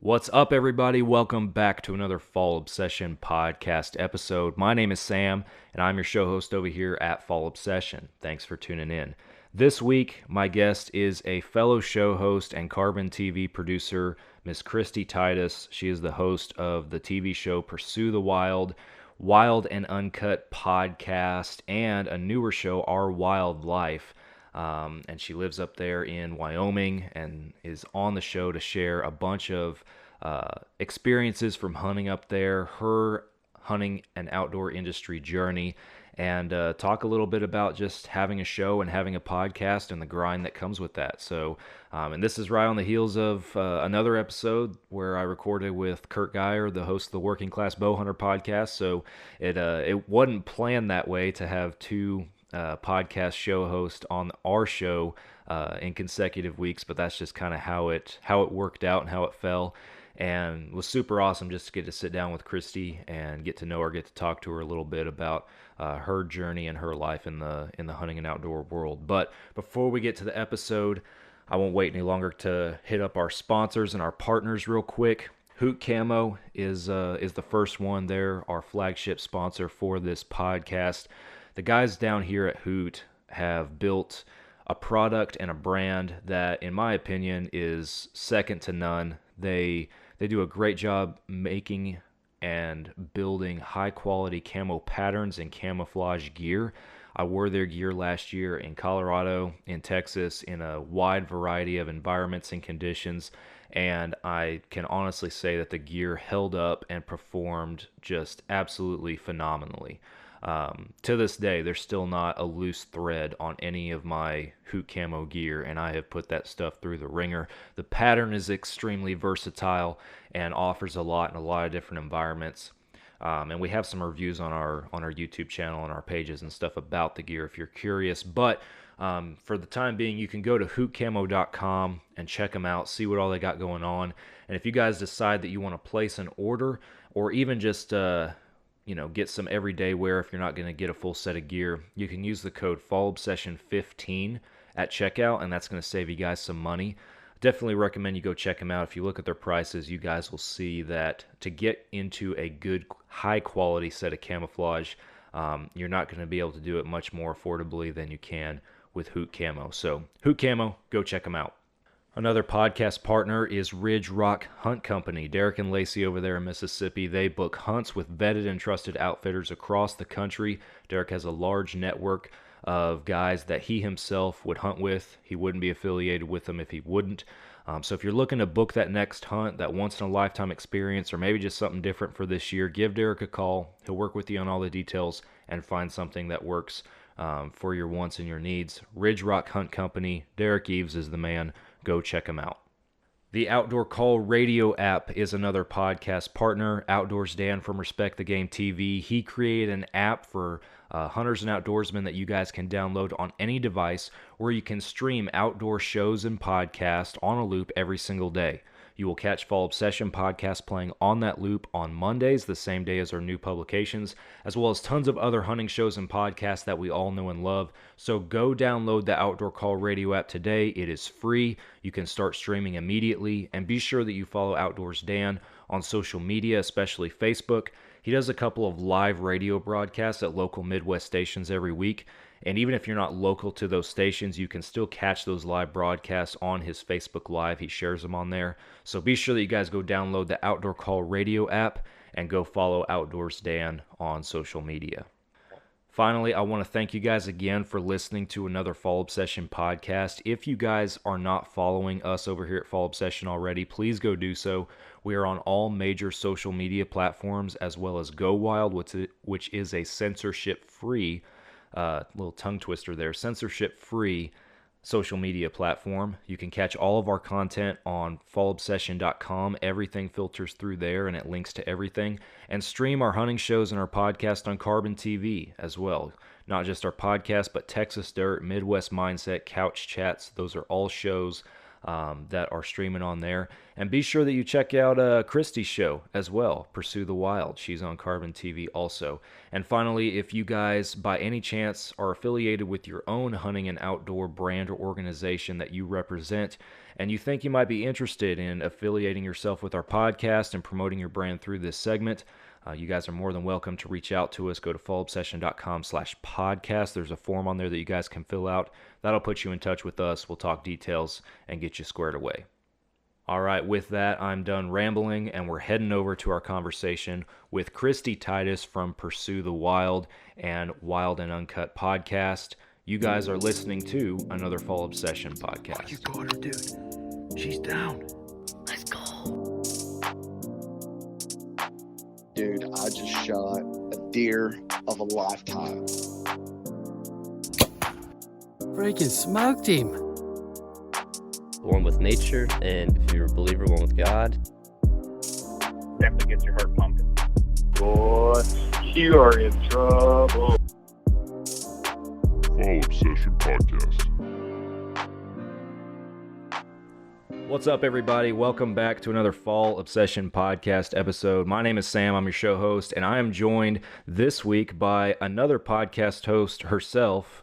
What's up, everybody? Welcome back to another Fall Obsession podcast episode. My name is Sam, and I'm your show host over here at Fall Obsession. Thanks for tuning in. This week, my guest is a fellow show host and CarbonTV producer, Miss Kristy Titus. She is the host of the TV show Pursue the Wild, Wyld and Uncut podcast, and a newer show, Our Wyld Life. And she lives up there in Wyoming and is on the show to share a bunch of experiences from hunting up there, her hunting and outdoor industry journey, and talk a little bit about just having a show and having a podcast and the grind that comes with that. And this is right on the heels of another episode where I recorded with Kurt Geyer, the host of the Working Class Bowhunter podcast. So it wasn't planned that way to have two podcast show host on our show in consecutive weeks, but that's just kind of how it worked out and how it fell. And it was super awesome just to get to sit down with Kristy and get to know her, get to talk to her a little bit about her journey and her life in the hunting and outdoor world. But before we get to the episode, I won't wait any longer to hit up our sponsors and our partners real quick. Hoot Camo is the first one. They're our flagship sponsor for this podcast. The guys down here at Hoot have built a product and a brand that, in my opinion, is second to none. They do a great job making and building high-quality camo patterns and camouflage gear. I wore their gear last year in Colorado, in Texas, in a wide variety of environments and conditions, and I can honestly say that the gear held up and performed just absolutely phenomenally. To this day, there's still not a loose thread on any of my Hoot Camo gear, and I have put that stuff through the ringer. The pattern is extremely versatile and offers a lot in a lot of different environments. And we have some reviews on our YouTube channel and our pages and stuff about the gear if you're curious. But for the time being, you can go to hootcamo.com and check them out, see what all they got going on. And if you guys decide that you want to place an order or even just get some everyday wear if you're not going to get a full set of gear, you can use the code FallObsession15 at checkout, and that's going to save you guys some money. Definitely recommend you go check them out. If you look at their prices, you guys will see that to get into a good, high-quality set of camouflage, you're not going to be able to do it much more affordably than you can with Hoot Camo. So, Hoot Camo, go check them out. Another podcast partner is Ridge Rock Hunt Company. Derek and Lacey over there in Mississippi, they book hunts with vetted and trusted outfitters across the country. Derek has a large network of guys that he himself would hunt with. He wouldn't be affiliated with them if he wouldn't. So if you're looking to book that next hunt, that once-in-a-lifetime experience, or maybe just something different for this year, give Derek a call. He'll work with you on all the details and find something that works for your wants and your needs. Ridge Rock Hunt Company. Derek Eves is the man. Go check them out. The Outdoor Call Radio app is another podcast partner. Outdoors Dan from Respect the Game TV. He created an app for hunters and outdoorsmen that you guys can download on any device where you can stream outdoor shows and podcasts on a loop every single day. You will catch Fall Obsession podcast playing on that loop on Mondays, the same day as our new publications, as well as tons of other hunting shows and podcasts that we all know and love. So go download the Outdoor Call Radio app today. It is free. You can start streaming immediately, and be sure that you follow Outdoors Dan on social media, especially Facebook. He does a couple of live radio broadcasts at local Midwest stations every week. And even if you're not local to those stations, you can still catch those live broadcasts on his Facebook Live. He shares them on there. So be sure that you guys go download the Outdoor Call Radio app and go follow Outdoors Dan on social media. Finally, I want to thank you guys again for listening to another Fall Obsession podcast. If you guys are not following us over here at Fall Obsession already, please go do so. We are on all major social media platforms, as well as Go Wild, which is a censorship-free little tongue twister there, censorship-free social media platform. You can catch all of our content on fallobsession.com. Everything filters through there, and it links to everything. And stream our hunting shows and our podcast on CarbonTV as well. Not just our podcast, but Texas Dirt, Midwest Mindset, Couch Chats. Those are all shows that are streaming on there. And be sure that you check out Kristy's show as well, Pursue the Wyld. She's on Carbon TV also. And finally, if you guys by any chance are affiliated with your own hunting and outdoor brand or organization that you represent, and you think you might be interested in affiliating yourself with our podcast and promoting your brand through this segment, you guys are more than welcome to reach out to us. Go to fallobsession.com/podcast. There's a form on there that you guys can fill out. That'll put you in touch with us. We'll talk details and get you squared away. All right, with that, I'm done rambling, and we're heading over to our conversation with Kristy Titus from Pursue the Wyld and Wyld and Uncut podcast. You guys are listening to another Fall Obsession podcast. Oh, you got her, dude. She's down. Let's go. Dude, I just shot a deer of a lifetime. Freaking smoked him. One with nature, and if you're a believer, one with God. Definitely gets your heart pumping. Boy, you are in trouble. Fall Obsession Podcast. What's up, everybody? Welcome back to another Fall Obsession Podcast episode. My name is Sam. I'm your show host, and I am joined this week by another podcast host herself.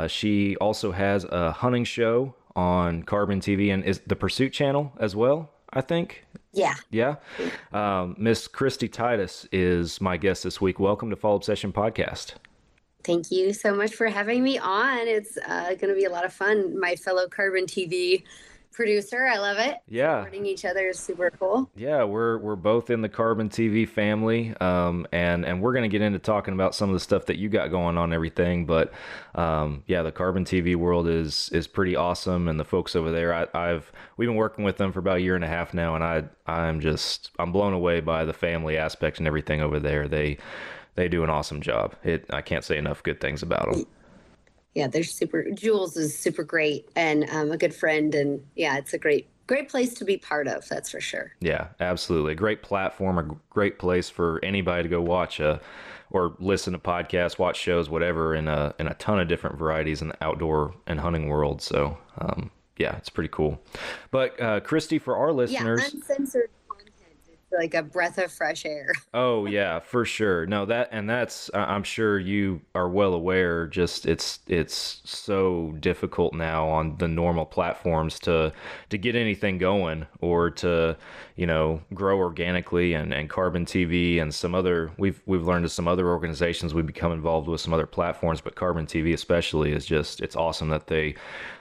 She also has a hunting show on Carbon TV and is the Pursuit channel as well, I think. Yeah. Yeah. Miss Kristy Titus is my guest this week. Welcome to Fall Obsession Podcast. Thank you so much for having me on. It's going to be a lot of fun. My fellow Carbon TV producer. I love it. Yeah. Supporting each other is super cool. Yeah, we're both in the Carbon TV family, and we're going to get into talking about some of the stuff that you got going on and everything, but yeah, the Carbon TV world is pretty awesome, and the folks over there, we've been working with them for about a year and a half now, and I'm blown away by the family aspect and everything over there. They do an awesome job. I can't say enough good things about them. Yeah, they're super. Jules is super great and a good friend, and yeah, it's a great place to be part of. That's for sure. Yeah, absolutely. A great platform, a great place for anybody to go watch or listen to podcasts, watch shows, whatever, in a ton of different varieties in the outdoor and hunting world. So, yeah, it's pretty cool. But Kristy, for our listeners, yeah, uncensored content. It's like a breath of fresh air. Oh yeah, for sure. No, that's I'm sure you are well aware. Just it's so difficult now on the normal platforms to get anything going or to grow organically, and Carbon TV and some other we've learned of some other organizations. We've become involved with some other platforms, but Carbon TV especially is it's awesome that they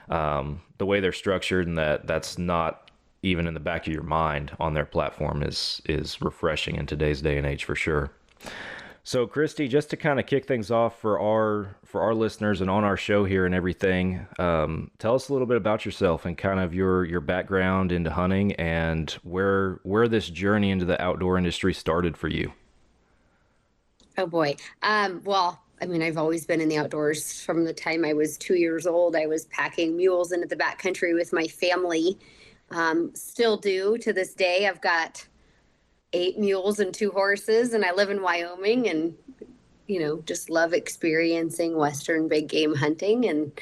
the way they're structured, and that's not even in the back of your mind on their platform is refreshing in today's day and age for sure. So Kristy, just to kind of kick things off for our listeners and on our show here and everything, tell us a little bit about yourself and kind of your background into hunting and where this journey into the outdoor industry started for you. Oh boy. Well, I mean, I've always been in the outdoors from the time I was 2 years old. I was packing mules into the backcountry with my family. Still do to this day. I've got 8 mules and 2 horses, and I live in Wyoming, and just love experiencing Western big game hunting, and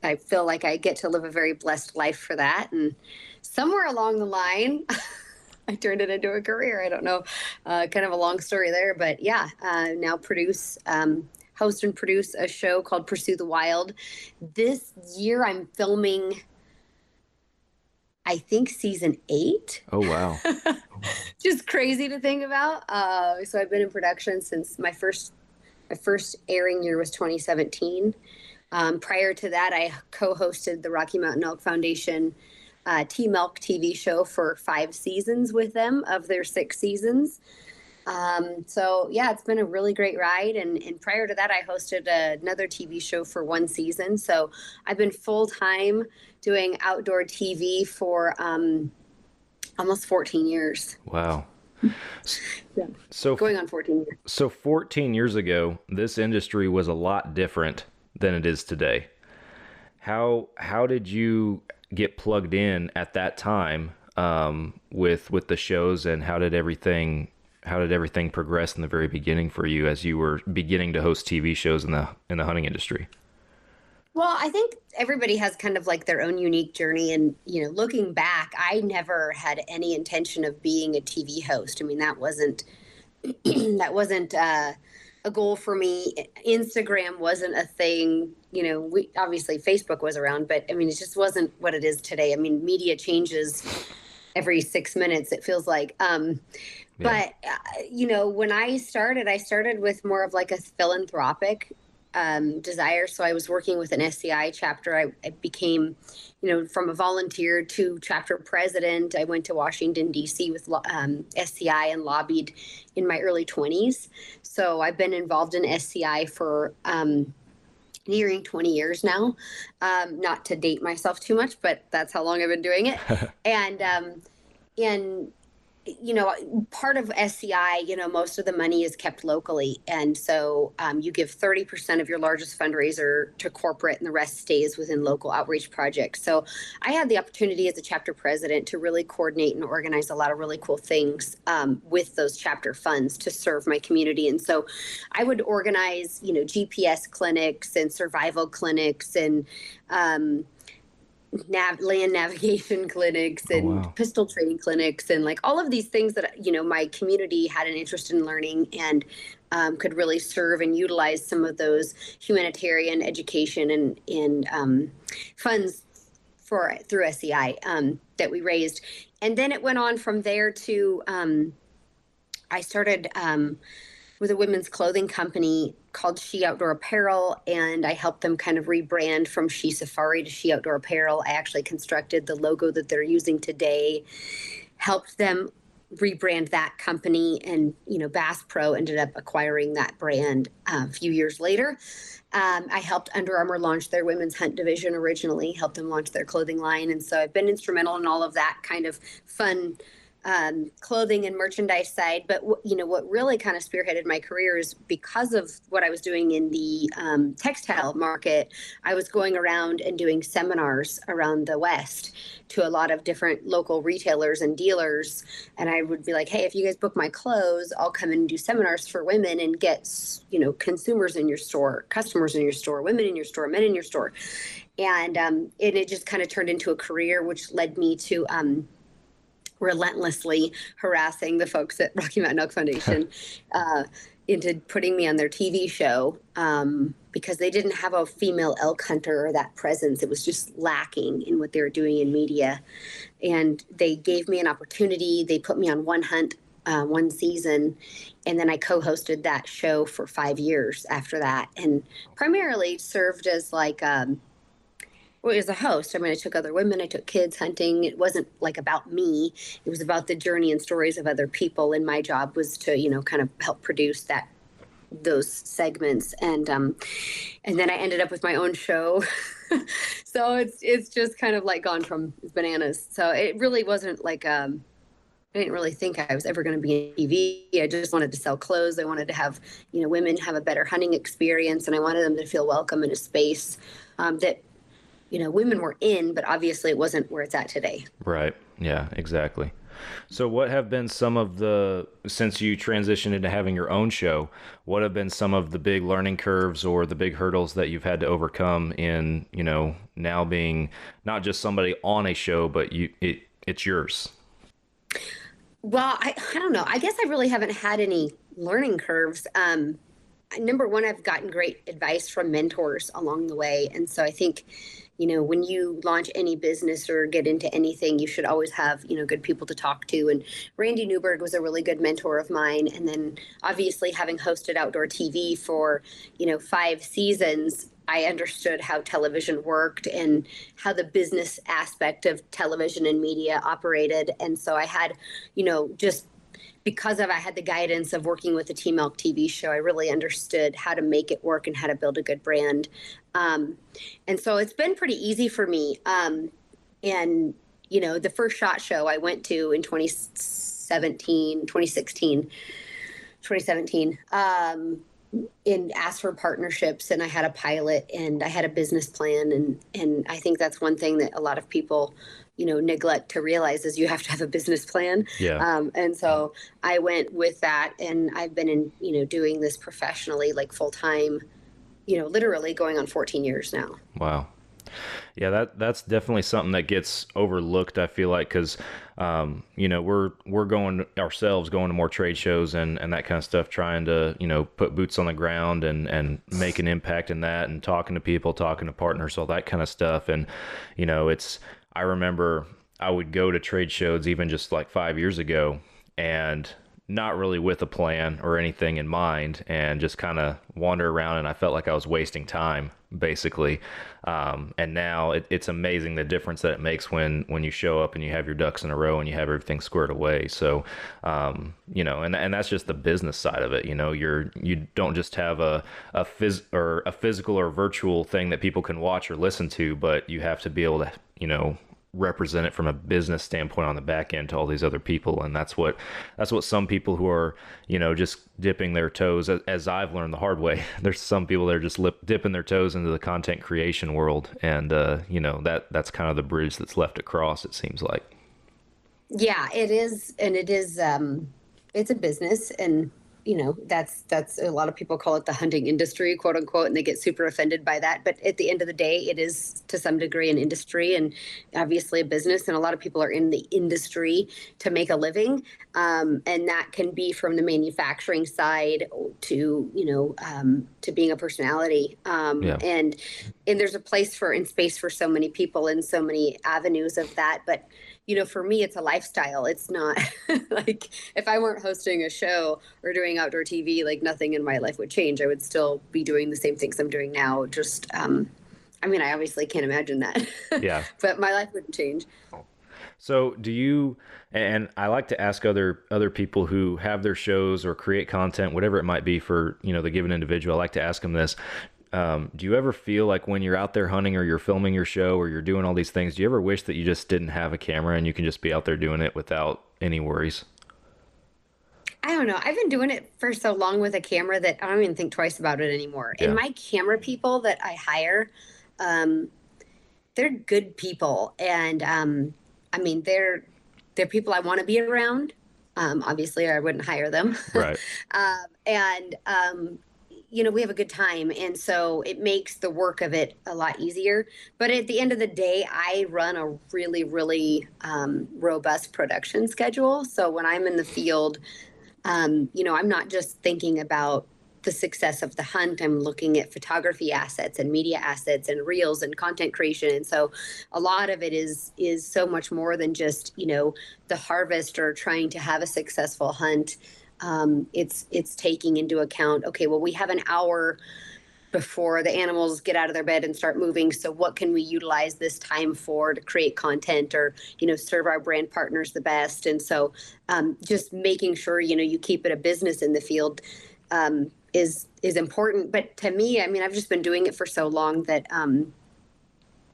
I feel like I get to live a very blessed life for that. And somewhere along the line I turned it into a career. I don't know, kind of a long story there, but yeah, now host and produce a show called Pursue the Wyld. This year I'm filming, I think, season 8. Oh, wow. Just crazy to think about. So I've been in production since my first airing year was 2017. Prior to that, I co-hosted the Rocky Mountain Elk Foundation T-Milk TV show for 5 seasons with them of their 6 seasons. So yeah, it's been a really great ride. And prior to that, I hosted another TV show for 1 season. So I've been full-time doing outdoor TV for almost 14 years. Wow. Yeah. So going on 14 years. So 14 years ago, this industry was a lot different than it is today. How did you get plugged in at that time with the shows, and how did everything progress in the very beginning for you as you were beginning to host TV shows in the hunting industry? Well, I think everybody has kind of like their own unique journey. And, looking back, I never had any intention of being a TV host. I mean, that wasn't, that wasn't a goal for me. Instagram wasn't a thing. We obviously Facebook was around, but I mean, it just wasn't what it is today. I mean, media changes every 6 minutes, it feels like. But, when I started with more of like a philanthropic desire. So I was working with an SCI chapter. I became, from a volunteer to chapter president. I went to Washington, D.C. with SCI and lobbied in my early 20s. So I've been involved in SCI for nearing 20 years now. Not to date myself too much, but that's how long I've been doing it. And part of SCI, most of the money is kept locally. And so you give 30% of your largest fundraiser to corporate and the rest stays within local outreach projects. So I had the opportunity as a chapter president to really coordinate and organize a lot of really cool things with those chapter funds to serve my community. And so I would organize, GPS clinics and survival clinics and land navigation clinics and pistol training clinics and like all of these things that my community had an interest in learning and could really serve and utilize some of those humanitarian education and funds through SEI that we raised. And then it went on from there to I started with a women's clothing company called She Outdoor Apparel, and I helped them kind of rebrand from She Safari to She Outdoor Apparel. I actually constructed the logo that they're using today, helped them rebrand that company, and Bass Pro ended up acquiring that brand a few years later. I helped Under Armour launch their women's hunt division originally, helped them launch their clothing line, and so I've been instrumental in all of that kind of fun clothing and merchandise side. But what really kind of spearheaded my career is because of what I was doing in the textile market. I was going around and doing seminars around the West to a lot of different local retailers and dealers. And I would be like, hey, if you guys book my clothes, I'll come in and do seminars for women and get, consumers in your store, customers in your store, women in your store, men in your store. And it just kind of turned into a career, which led me to relentlessly harassing the folks at Rocky Mountain Elk Foundation into putting me on their TV show because they didn't have a female elk hunter or that presence. It was just lacking in what they were doing in media. And they gave me an opportunity. They put me on one hunt, one season, and then I co-hosted that show for 5 years after that, and primarily served as like as a host. I mean, I took other women, I took kids hunting. It wasn't like about me. It was about the journey and stories of other people. And my job was to, kind of help produce those segments. And then I ended up with my own show. So it's just kind of like gone from bananas. So it really wasn't like, I didn't really think I was ever going to be in TV. I just wanted to sell clothes. I wanted to have, women have a better hunting experience. And I wanted them to feel welcome in a space that, women were in, but obviously it wasn't where it's at today. Right. Yeah, exactly. So what have been some of since you transitioned into having your own show, what have been some of the big learning curves or the big hurdles that you've had to overcome in, now being not just somebody on a show, but it's yours? Well, I don't know. I guess I really haven't had any learning curves. Number one, I've gotten great advice from mentors along the way. And so I think, when you launch any business or get into anything, you should always have, good people to talk to. And Randy Newberg was a really good mentor of mine. And then obviously having hosted outdoor TV for, 5 seasons, I understood how television worked and how the business aspect of television and media operated. And so I had, just because I had the guidance of working with the Team Elk TV show, I really understood how to make it work and how to build a good brand. And so it's been pretty easy for me. And, the first SHOT Show I went to in 2017, and asked for partnerships, and I had a pilot and I had a business plan. And I think that's one thing that a lot of people neglect to realize is you have to have a business plan. Yeah. And so I went with that, and I've been doing this professionally, like full time, literally going on 14 years now. Wow. Yeah, that's definitely something that gets overlooked, I feel like, because, we're going ourselves, going to more trade shows and that kind of stuff, trying to, put boots on the ground and make an impact in that, and talking to people, talking to partners, all that kind of stuff. And, I remember I would go to trade shows even just like 5 years ago, and not really with a plan or anything in mind, and just kind of wander around, and I felt like I was wasting time, basically. And now it's amazing the difference that it makes when you show up and you have your ducks in a row and you have everything squared away. So, and that's just the business side of it. You don't just have a physical or virtual thing that people can watch or listen to, but you have to be able to, represent it from a business standpoint on the back end to all these other people. And that's what some people who are, just dipping their toes, as I've learned the hard way, there's some people that are just dipping their toes into the content creation world. And, that's kind of the bridge that's left across, it seems like. Yeah, it is. And it is, it's a business, and that's a lot of people call it the hunting industry, quote unquote, and they get super offended by that. But at the end of the day, it is to some degree an industry, and obviously a business. And a lot of people are in the industry to make a living. And that can be from the manufacturing side to, to being a personality. And there's a place and space for so many people and so many avenues of that. But for me, it's a lifestyle. It's not like if I weren't hosting a show or doing outdoor TV, like nothing in my life would change. I would still be doing the same things I'm doing now. Just, I obviously can't imagine that. Yeah. But my life wouldn't change. So do you, and I like to ask other people who have their shows or create content, whatever it might be for, the given individual, I like to ask them this. Do you ever feel like when you're out there hunting or you're filming your show or you're doing all these things, do you ever wish that you just didn't have a camera and you can just be out there doing it without any worries? I don't know. I've been doing it for so long with a camera that I don't even think twice about it anymore. Yeah. And my camera people that I hire, they're good people. And, they're people I want to be around. Obviously I wouldn't hire them. Right. We have a good time. And so it makes the work of it a lot easier. But at the end of the day, I run a really, really robust production schedule. So when I'm in the field, I'm not just thinking about the success of the hunt. I'm looking at photography assets and media assets and reels and content creation. And so a lot of it is so much more than just, the harvest or trying to have a successful hunt. It's taking into account, okay, well, we have an hour before the animals get out of their bed and start moving. So what can we utilize this time for to create content or, serve our brand partners the best? And so just making sure, you keep it a business in the field is important. But to me, I've just been doing it for so long that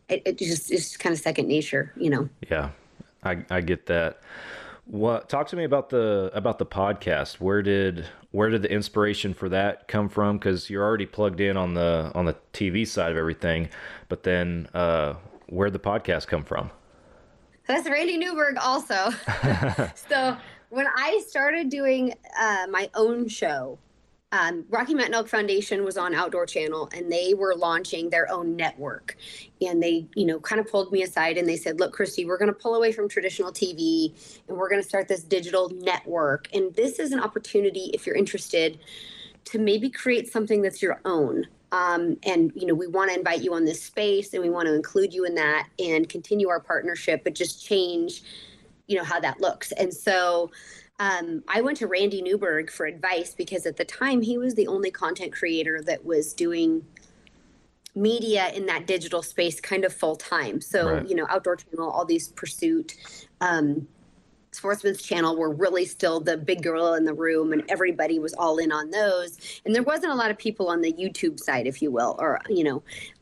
it's kind of second nature, Yeah, I get that. Talk to me about the podcast. Where did the inspiration for that come from? Because you're already plugged in on the TV side of everything, but then where'd the podcast come from? That's Randy Newberg also. So when I started doing my own show, Rocky Mountain Elk Foundation was on Outdoor Channel, and they were launching their own network. And they, kind of pulled me aside and they said, look, Kristy, we're going to pull away from traditional TV and we're going to start this digital network. And this is an opportunity, if you're interested, to maybe create something that's your own. And, we want to invite you on this space and we want to include you in that and continue our partnership, but just change, how that looks. And so I went to Randy Newberg for advice because at the time he was the only content creator that was doing media in that digital space kind of full time. So, right. Outdoor Channel, all these Pursuit, Sportsman's Channel were really still the big gorilla in the room, and everybody was all in on those. And there wasn't a lot of people on the YouTube side, if you will, or,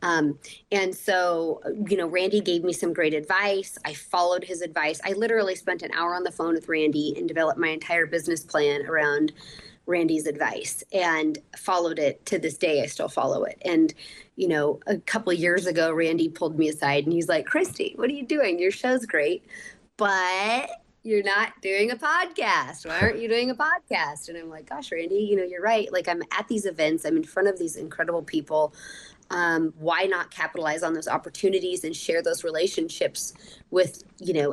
and so, Randy gave me some great advice. I followed his advice. I literally spent an hour on the phone with Randy and developed my entire business plan around Randy's advice and followed it to this day. I still follow it. And, a couple of years ago, Randy pulled me aside and he's like, Kristy, what are you doing? Your show's great, but you're not doing a podcast. Why aren't you doing a podcast? And I'm like, gosh, Randy, you're right. Like, I'm at these events, I'm in front of these incredible people. Why not capitalize on those opportunities and share those relationships with,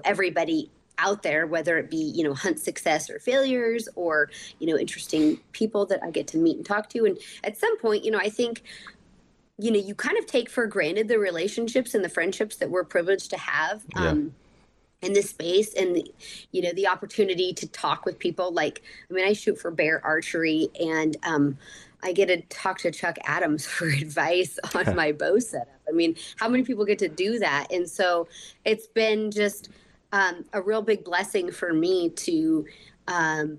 everybody out there, whether it be, hunt success or failures, or, interesting people that I get to meet and talk to. And at some point, I think, you kind of take for granted the relationships and the friendships that we're privileged to have. In this space, and the opportunity to talk with people. Like, I shoot for bear archery, and I get to talk to Chuck Adams for advice on my bow setup. How many people get to do that? And so it's been just a real big blessing for me to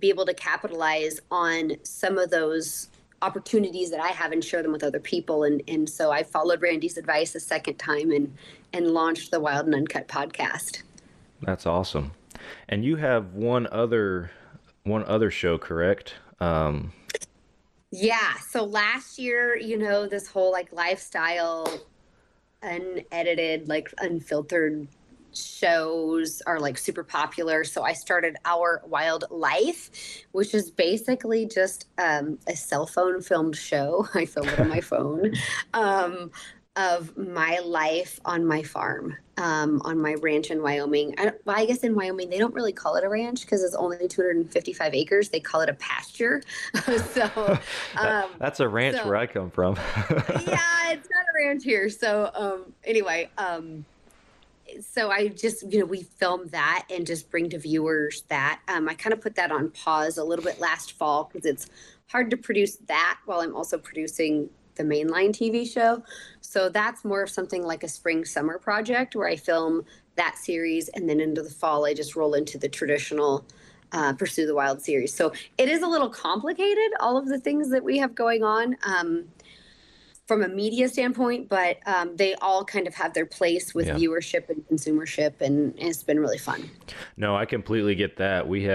be able to capitalize on some of those opportunities that I have and share them with other people. And so I followed Randy's advice a second time and launched the Wyld and Uncut podcast. That's awesome. And you have one other show, correct? Yeah. So last year, this whole like lifestyle, unedited, like unfiltered shows are like super popular. So I started our Wyld Life, which is basically just a cell phone filmed show. I film it on my phone. Of my life on my farm, on my ranch in Wyoming. I guess in Wyoming, they don't really call it a ranch because it's only 255 acres. They call it a pasture. So that's a ranch where I come from. Yeah, it's not a ranch here. So anyway, so I just, we film that and just bring to viewers that. I kind of put that on pause a little bit last fall because it's hard to produce that while I'm also producing the mainline TV show. So that's more of something like a spring summer project where I film that series, and then into the fall I just roll into the traditional Pursue the Wyld series. So it is a little complicated, all of the things that we have going on from a media standpoint, but they all kind of have their place with viewership and consumership, and it's been really fun. No, I completely get that. We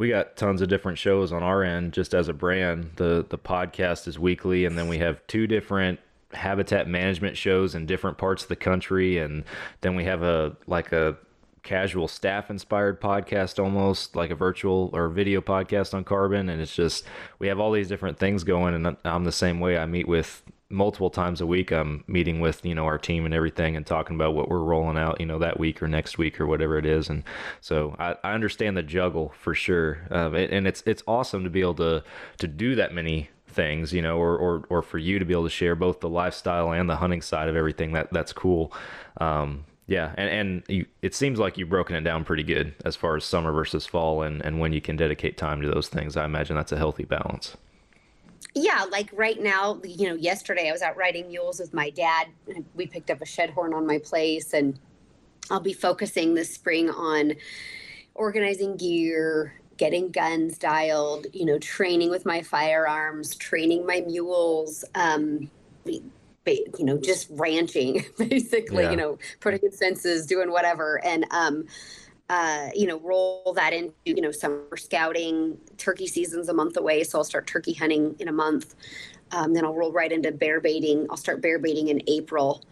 got tons of different shows on our end just as a brand. The podcast is weekly, and then we have 2 different habitat management shows in different parts of the country, and then we have a casual staff inspired podcast, almost like a virtual or video podcast on Carbon. And it's just, we have all these different things going, and I'm the same way. I meet with multiple times a week. I'm meeting with our team and everything, and talking about what we're rolling out that week or next week or whatever it is. And so I understand the juggle for sure, and it's awesome to be able to do that many things, or for you to be able to share both the lifestyle and the hunting side of everything. That's cool. And it seems like you've broken it down pretty good as far as summer versus fall, and when you can dedicate time to those things. I imagine that's a healthy balance. Yeah, like right now, yesterday I was out riding mules with my dad. We picked up a shed horn on my place, and I'll be focusing this spring on organizing gear, getting guns dialed, training with my firearms, training my mules, just ranching, basically, putting in fences, doing whatever. And, roll that into, summer scouting. Turkey season's a month away, so I'll start turkey hunting in a month. Then I'll roll right into bear baiting. I'll start bear baiting in April,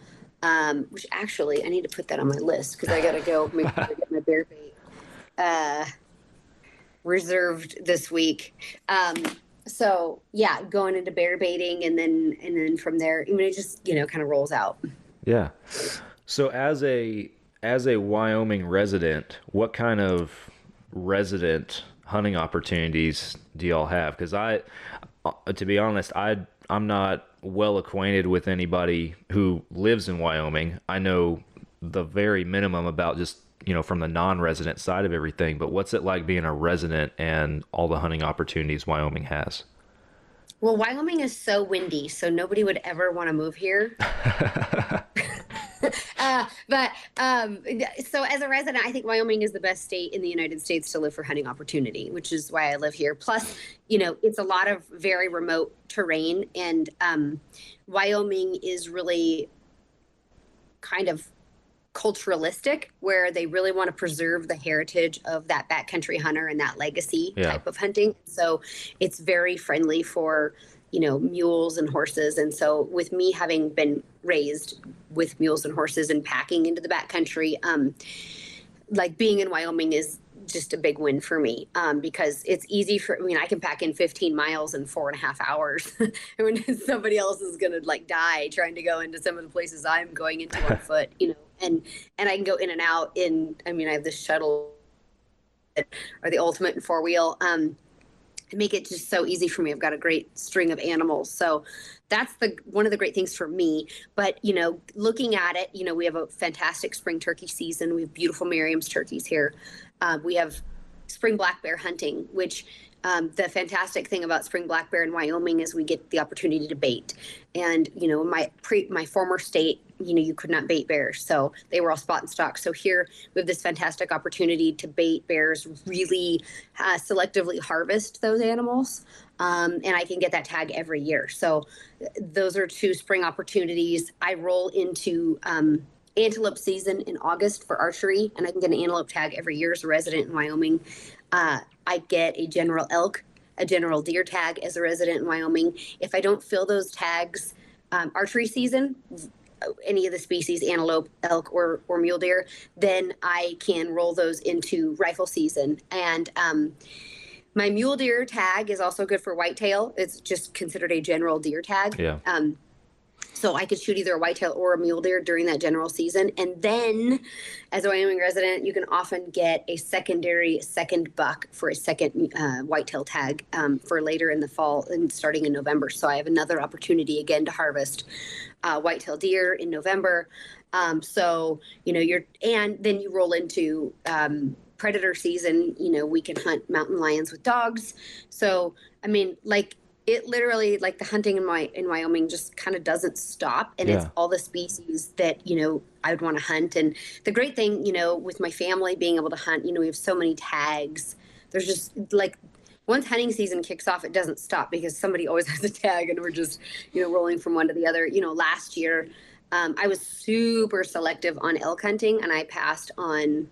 which actually I need to put that on my list because I got to go make sure I get my bear bait reserved this week. So yeah, going into bear baiting, and then from there, it just, kind of rolls out. Yeah. So as a Wyoming resident, what kind of resident hunting opportunities do y'all have? Because to be honest, I'm not well acquainted with anybody who lives in Wyoming. I know the very minimum about just, from the non-resident side of everything, but what's it like being a resident and all the hunting opportunities Wyoming has? Well, Wyoming is so windy, so nobody would ever want to move here. So as a resident, I think Wyoming is the best state in the United States to live for hunting opportunity, which is why I live here. Plus, it's a lot of very remote terrain, and Wyoming is really kind of culturalistic, where they really want to preserve the heritage of that backcountry hunter and that legacy type of hunting. So it's very friendly for, mules and horses. And so with me having been raised with mules and horses and packing into the backcountry, like being in Wyoming is just a big win for me, because it's easy I can pack in 15 miles in 4.5 hours when somebody else is going to like die trying to go into some of the places I'm going into on foot, and I can go in and out I have this shuttle or the ultimate in 4-wheel, make it just so easy for me. I've got a great string of animals. So that's one of the great things for me. But, looking at it, we have a fantastic spring turkey season. We have beautiful Merriam's turkeys here. We have spring black bear hunting, which the fantastic thing about spring black bear in Wyoming is we get the opportunity to bait. And, my former state, you could not bait bears. So they were all spot and stock. So here we have this fantastic opportunity to bait bears, really selectively harvest those animals. And I can get that tag every year. So those are 2 spring opportunities. I roll into antelope season in August for archery, and I can get an antelope tag every year as a resident in Wyoming. I get a general deer tag as a resident in Wyoming. If I don't fill those tags archery season, any of the species, antelope, elk, or mule deer, then I can roll those into rifle season. And my mule deer tag is also good for whitetail. It's just considered a general deer tag. Yeah. So I could shoot either a whitetail or a mule deer during that general season. And then as a Wyoming resident, you can often get a second buck for a second whitetail tag for later in the fall and starting in November. So I have another opportunity again to harvest whitetail deer in November. And then you roll into predator season. We can hunt mountain lions with dogs. So, it literally, like, the hunting in Wyoming just kind of doesn't stop, and it's all the species that I would want to hunt. And the great thing, with my family being able to hunt, we have so many tags. There's just like, once hunting season kicks off, it doesn't stop because somebody always has a tag, and we're just rolling from one to the other. Last year I was super selective on elk hunting, and I passed on,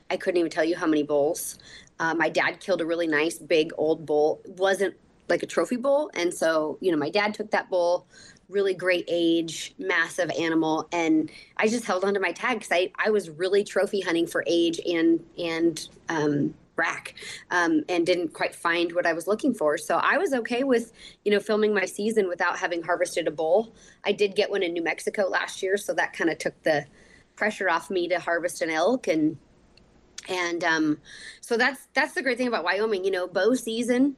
I couldn't even tell you how many bulls. My dad killed a really nice big old bull. It wasn't like a trophy bull. And so, my dad took that bull, really great age, massive animal. And I just held onto my tag because I was really trophy hunting for age and rack, and didn't quite find what I was looking for. So I was okay with, filming my season without having harvested a bull. I did get one in New Mexico last year. So that kind of took the pressure off me to harvest an elk. And so that's the great thing about Wyoming, bow season.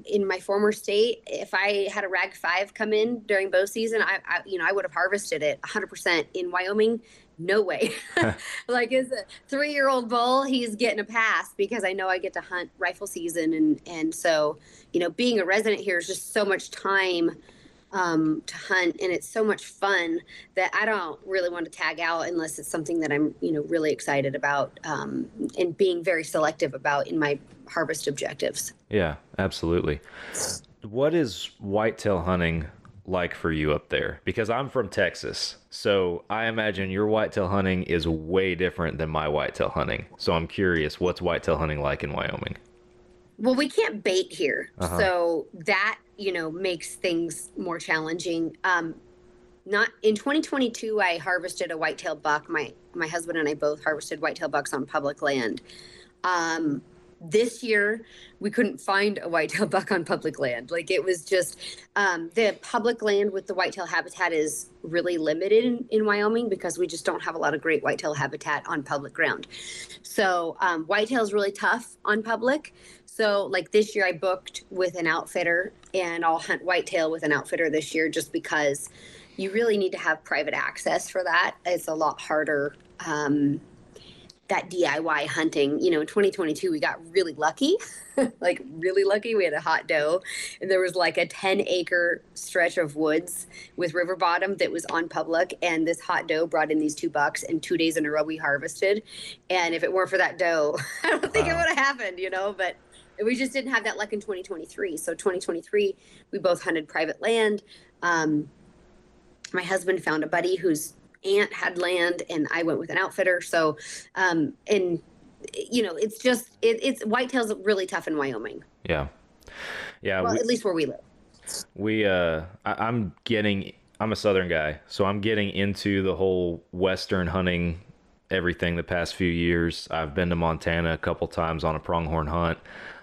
In my former state, if I had a rag 5 come in during bow season, I would have harvested it 100%. In Wyoming, no way. Like, as a 3-year-old bull, he's getting a pass because I know I get to hunt rifle season. And so, being a resident here is just so much time to hunt, and it's so much fun that I don't really want to tag out unless it's something that I'm, really excited about, and being very selective about in my harvest objectives. Yeah, absolutely. What is whitetail hunting like for you up there? Because I'm from Texas, so I imagine your whitetail hunting is way different than my whitetail hunting. So I'm curious, what's whitetail hunting like in Wyoming? Well, we can't bait here, so that, makes things more challenging. Not in 2022, I harvested a whitetail buck. My husband and I both harvested whitetail bucks on public land. This year, we couldn't find a whitetail buck on public land. Like, it was just, the public land with the whitetail habitat is really limited in Wyoming because we just don't have a lot of great whitetail habitat on public ground. So whitetail is really tough on public. So like this year I booked with an outfitter, and I'll hunt whitetail with an outfitter this year just because you really need to have private access for that. It's a lot harder. That DIY hunting, in 2022, we got really lucky, like really lucky. We had a hot doe, and there was like a 10-acre stretch of woods with river bottom that was on public. And this hot doe brought in these 2 bucks, and 2 days in a row we harvested. And if it weren't for that doe, I don't think it would have happened, but we just didn't have that luck in 2023. So 2023, we both hunted private land. My husband found a buddy whose aunt had land, and I went with an outfitter. So, it's just, it's whitetail's really tough in Wyoming. Yeah. Yeah. Well, at least where we live. I'm a Southern guy, so I'm getting into the whole Western hunting everything the past few years. I've been to Montana a couple times on a pronghorn hunt.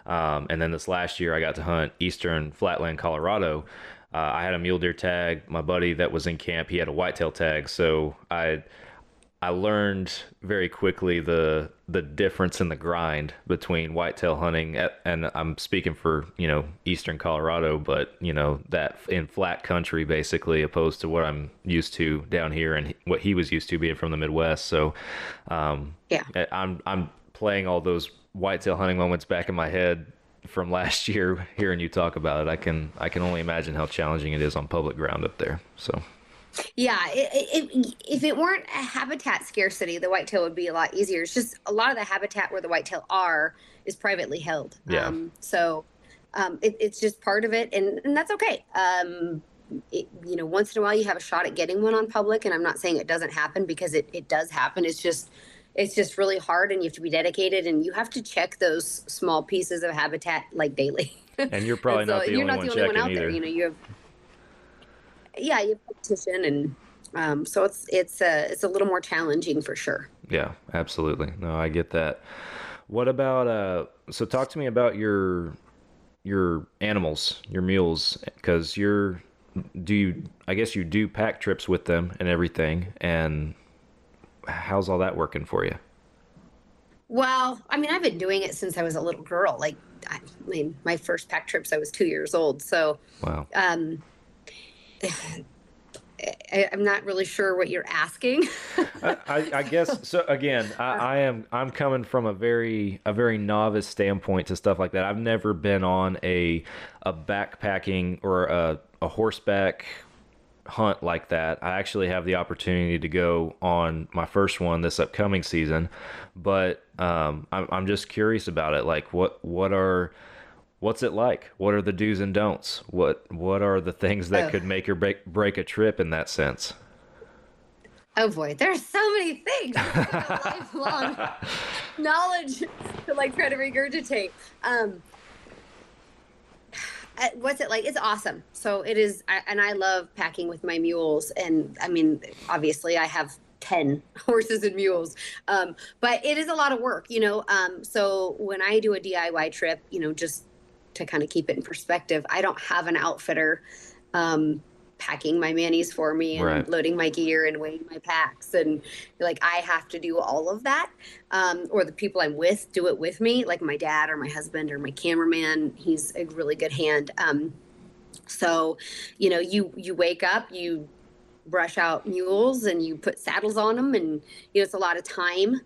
And then this last year I got to hunt eastern flatland Colorado. I had a mule deer tag. My buddy that was in camp, he had a whitetail tag. So I learned very quickly the difference in the grind between whitetail hunting and I'm speaking for, eastern Colorado, but that in flat country basically, opposed to what I'm used to down here and what he was used to being from the Midwest. So I'm playing all those whitetail hunting moments back in my head from last year, hearing you talk about it. I can only imagine how challenging it is on public ground up there. So Yeah, if it weren't a habitat scarcity, the whitetail would be a lot easier. It's just a lot of the habitat where the whitetail are is privately held. Yeah. It's just part of it, and that's okay. Once in a while you have a shot at getting one on public, and I'm not saying it doesn't happen, because it does happen. It's just really hard, and you have to be dedicated, and you have to check those small pieces of habitat like daily. And you're probably not the only one checking either. You have competition, and so it's a little more challenging for sure. Yeah, absolutely. No, I get that. What about so talk to me about your animals, your mules, because I guess you do pack trips with them and everything, and how's all that working for you? Well, I mean, I've been doing it since I was a little girl. My first pack trips, I was 2 years old. So, wow. I'm not really sure what you're asking. I guess so. Again, I'm coming from a very novice standpoint to stuff like that. I've never been on a backpacking or a horseback hunt like that. I actually have the opportunity to go on my first one this upcoming season, but I'm just curious about it. Like, what's it like? What are the do's and don'ts? What are the things that could make or break a trip in that sense? Oh boy, there's so many things. Lifelong knowledge to try to regurgitate. What's it like? It's awesome. So it is, and I love packing with my mules. And I mean, obviously I have 10 horses and mules, but it is a lot of work, so when I do a DIY trip, just to kind of keep it in perspective, I don't have an outfitter packing my manis for me and right. loading my gear and weighing my packs, and I have to do all of that, or the people I'm with do it with me, like my dad or my husband or my cameraman. He's a really good hand. So you wake up, you brush out mules, and you put saddles on them, and it's a lot of time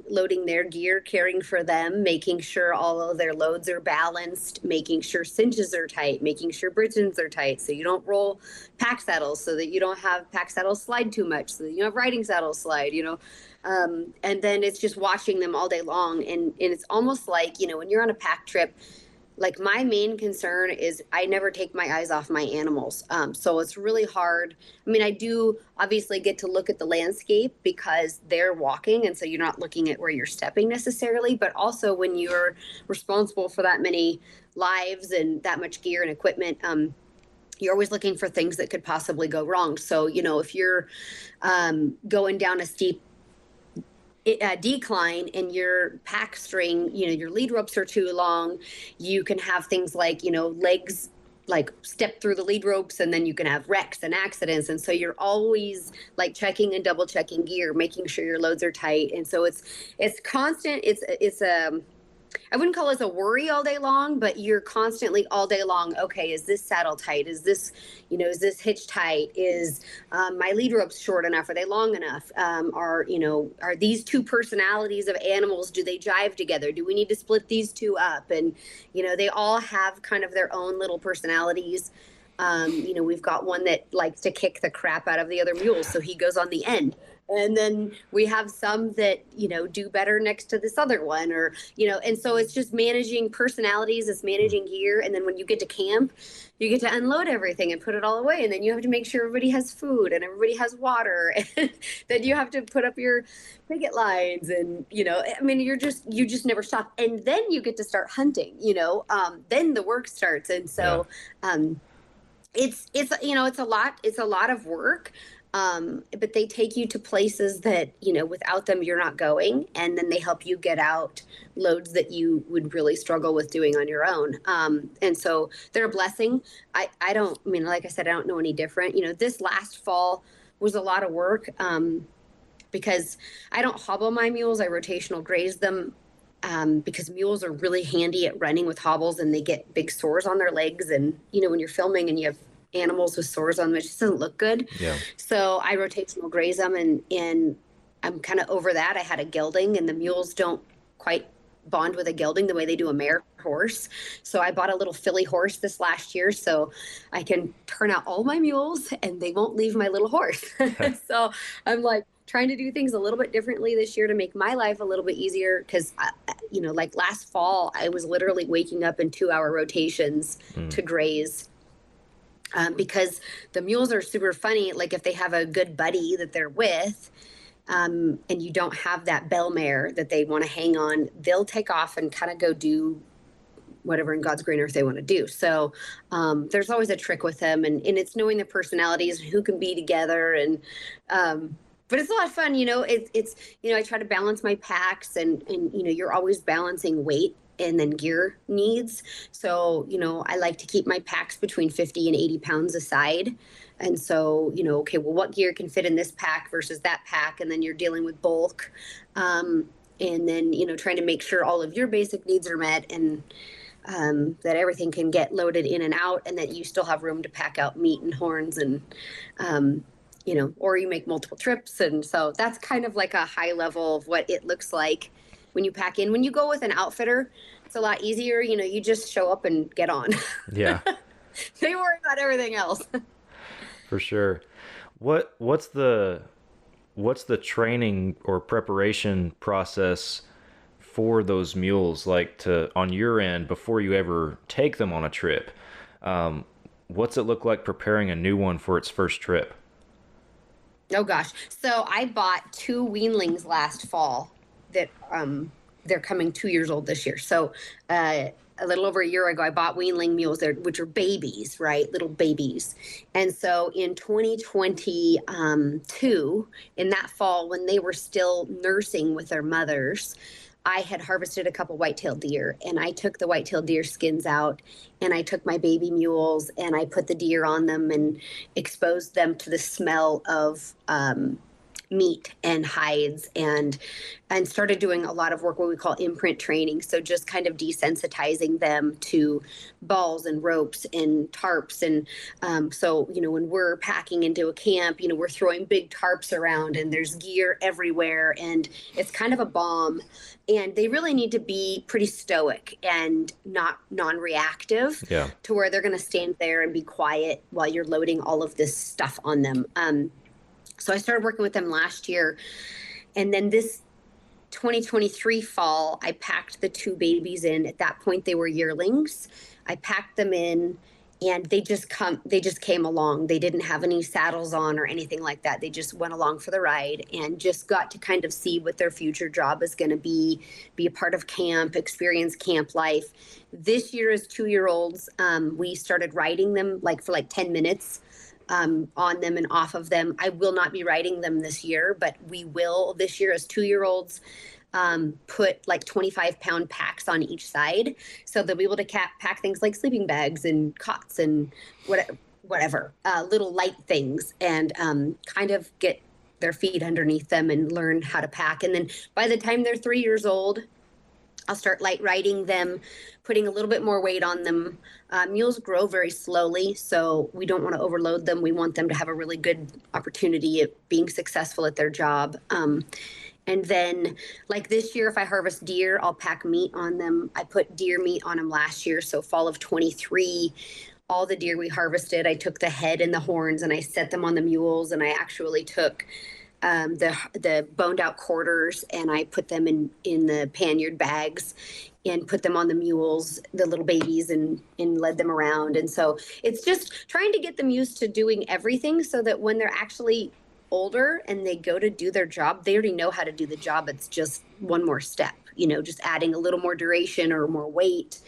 loading their gear, caring for them, making sure all of their loads are balanced, making sure cinches are tight, making sure bridgeons are tight, so you don't roll pack saddles, so that you don't have pack saddles slide too much, so that you don't have riding saddles slide, and then it's just watching them all day long, and it's almost like when you're on a pack trip, my main concern is I never take my eyes off my animals. So it's really hard. I mean, I do obviously get to look at the landscape because they're walking, and so you're not looking at where you're stepping necessarily, but also when you're responsible for that many lives and that much gear and equipment, you're always looking for things that could possibly go wrong. So, if you're going down a steep decline and your pack string, your lead ropes are too long, you can have things like, legs step through the lead ropes, and then you can have wrecks and accidents. And so you're always checking and double checking gear, making sure your loads are tight. And so it's constant. It's I wouldn't call it a worry all day long, but you're constantly all day long. Okay, is this saddle tight? Is this, is this hitch tight? Is my lead ropes short enough? Are they long enough? Are these two personalities of animals, do they jive together? Do we need to split these two up? And, they all have kind of their own little personalities. We've got one that likes to kick the crap out of the other mules, so he goes on the end. And then we have some that, do better next to this other one, or, and so it's just managing personalities, it's managing gear. And then when you get to camp, you get to unload everything and put it all away. And then you have to make sure everybody has food and everybody has water. And then you have to put up your picket lines, and, you just never stop. And then you get to start hunting, then the work starts. And so, it's a lot of work. But they take you to places that, without them, you're not going. And then they help you get out loads that you would really struggle with doing on your own. And so they're a blessing. Like I said, I don't know any different. This last fall was a lot of work because I don't hobble my mules. I rotational graze them. Because mules are really handy at running with hobbles, and they get big sores on their legs. And, when you're filming and you have animals with sores on them, it just doesn't look good. Yeah. So I rotational graze them, and I'm kind of over that. I had a gelding, and the mules don't quite bond with a gelding the way they do a mare horse. So I bought a little filly horse this last year so I can turn out all my mules and they won't leave my little horse. So I'm like trying to do things a little bit differently this year to make my life a little bit easier. Cause like last fall, I was literally waking up in 2-hour rotations to graze. Because the mules are super funny. Like if they have a good buddy that they're with, and you don't have that bell mare that they want to hang on, they'll take off and kind of go do whatever in God's green earth they want to do. So there's always a trick with them, and it's knowing the personalities and who can be together. And but it's a lot of fun. It's I try to balance my packs, and you're always balancing weight and then gear needs. So, I like to keep my packs between 50 and 80 pounds aside. And so, okay, well, what gear can fit in this pack versus that pack? And then you're dealing with bulk. And then, trying to make sure all of your basic needs are met, and that everything can get loaded in and out, and that you still have room to pack out meat and horns, and, or you make multiple trips. And so that's kind of like a high level of what it looks like when you pack in. When you go with an outfitter, it's a lot easier. You just show up and get on. Yeah. They worry about everything else. For sure. What's the training or preparation process for those mules, like on your end before you ever take them on a trip? What's it look like preparing a new one for its first trip? Oh gosh. So I bought 2 weanlings last fall that they're coming 2 years old this year. So a little over a year ago, I bought weanling mules, which are babies, right? Little babies. And so in 2022, in that fall, when they were still nursing with their mothers, I had harvested a couple white-tailed deer, and I took the white-tailed deer skins out, and I took my baby mules and I put the deer on them and exposed them to the smell of meat and hides, and started doing a lot of work, what we call imprint training. So just kind of desensitizing them to balls and ropes and tarps. And so, when we're packing into a camp, we're throwing big tarps around, and there's gear everywhere, and it's kind of a bomb. And they really need to be pretty stoic and not non-reactive, to where they're going to stand there and be quiet while you're loading all of this stuff on them. So I started working with them last year, and then this 2023 fall, I packed the 2 babies in. At that point, they were yearlings. I packed them in, and they just came along. They didn't have any saddles on or anything like that. They just went along for the ride and just got to kind of see what their future job is going to be a part of camp, experience camp life. This year, as 2-year-olds, we started riding them for 10 minutes. On them and off of them. I will not be riding them this year, but we will this year as 2-year-olds put 25-pound packs on each side. So they'll be able to pack things like sleeping bags and cots and whatever, little light things, and kind of get their feet underneath them and learn how to pack. And then by the time they're 3 years old, I'll start light riding them, putting a little bit more weight on them. Mules grow very slowly, so we don't want to overload them. We want them to have a really good opportunity at being successful at their job. And then this year, if I harvest deer, I'll pack meat on them. I put deer meat on them last year. So fall of 23, all the deer we harvested, I took the head and the horns and I set them on the mules, and I actually took the boned out quarters, and I put them in the pannier bags and put them on the mules, the little babies, and led them around. And so it's just trying to get them used to doing everything, so that when they're actually older and they go to do their job, they already know how to do the job. It's just one more step, just adding a little more duration or more weight,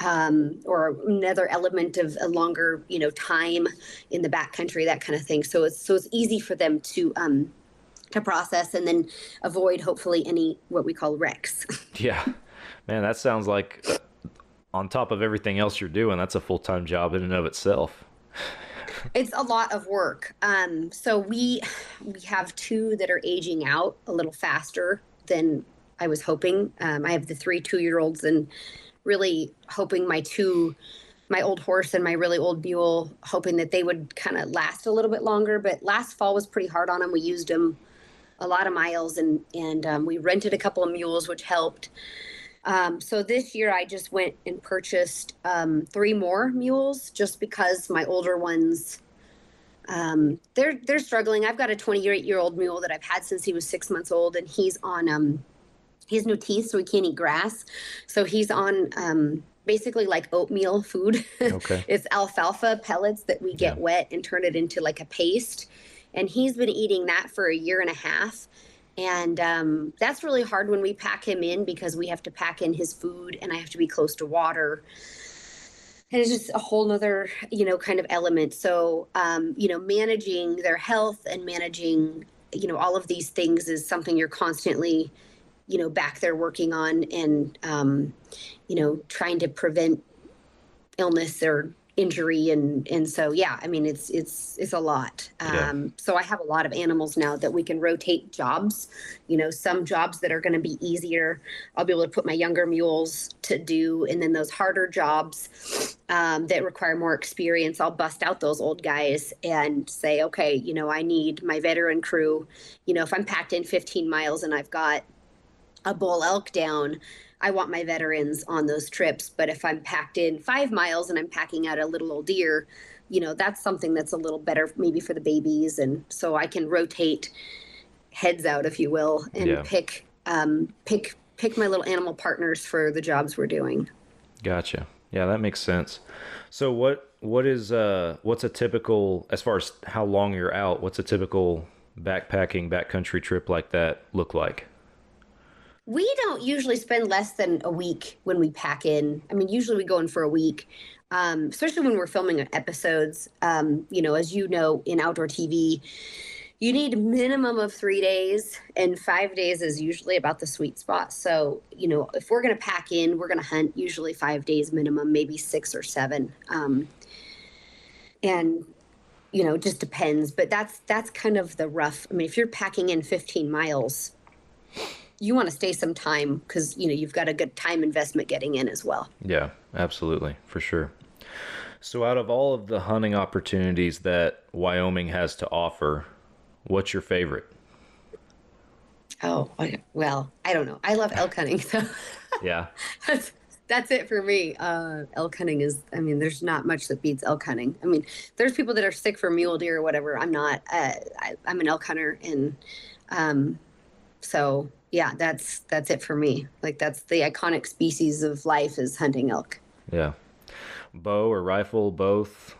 or another element of a longer, time in the backcountry, that kind of thing. So it's easy for them to process and then avoid hopefully any what we call wrecks. Yeah, man, that sounds like on top of everything else you're doing, that's a full-time job in and of itself. It's a lot of work. So we have 2 that are aging out a little faster than I was hoping. I have the 3 2-year-olds, and really hoping my old horse and my really old mule, hoping that they would kind of last a little bit longer. But last fall was pretty hard on them. We used them a lot of miles, and we rented a couple of mules, which helped. So this year I just went and purchased 3 more mules, just because my older ones, they're struggling. I've got a 28-year-old mule that I've had since he was 6 months old, and he's on he has no teeth, so he can't eat grass. So he's on basically like oatmeal food. Okay. It's alfalfa pellets that we get wet and turn it into like a paste. And he's been eating that for a year and a half. And that's really hard when we pack him in, because we have to pack in his food and I have to be close to water. And it's just a whole nother, kind of element. So, managing their health and managing, all of these things is something you're constantly, back there working on, and, trying to prevent illness or injury. And so, yeah, I mean, it's a lot. So I have a lot of animals now that we can rotate jobs, some jobs that are going to be easier, I'll be able to put my younger mules to do. And then those harder jobs that require more experience, I'll bust out those old guys and say, okay, I need my veteran crew. If I'm packed in 15 miles and I've got a bull elk down, I want my veterans on those trips. But if I'm packed in 5 miles and I'm packing out a little old deer, that's something that's a little better maybe for the babies. And so I can rotate heads out, if you will, and pick my little animal partners for the jobs we're doing. Gotcha. Yeah, that makes sense. So what's a typical, as far as how long you're out, what's a typical backpacking backcountry trip like that look like? We don't usually spend less than a week when we pack in. I mean, usually we go in for a week, especially when we're filming episodes. As in outdoor TV, you need a minimum of 3 days, and 5 days is usually about the sweet spot. So, if we're going to pack in, we're going to hunt usually 5 days minimum, maybe 6 or 7. And it just depends. But that's kind of the rough. I mean, if you're packing in 15 miles, you want to stay some time, because, you've got a good time investment getting in as well. Yeah, absolutely. For sure. So out of all of the hunting opportunities that Wyoming has to offer, what's your favorite? Oh, well, I don't know. I love elk hunting. So Yeah. That's it for me. Elk hunting is, there's not much that beats elk hunting. I mean, there's people that are sick for mule deer or whatever. I'm not. I'm an elk hunter, and so yeah, that's it for me. Like, that's the iconic species of life, is hunting elk. Yeah. Bow or rifle, both?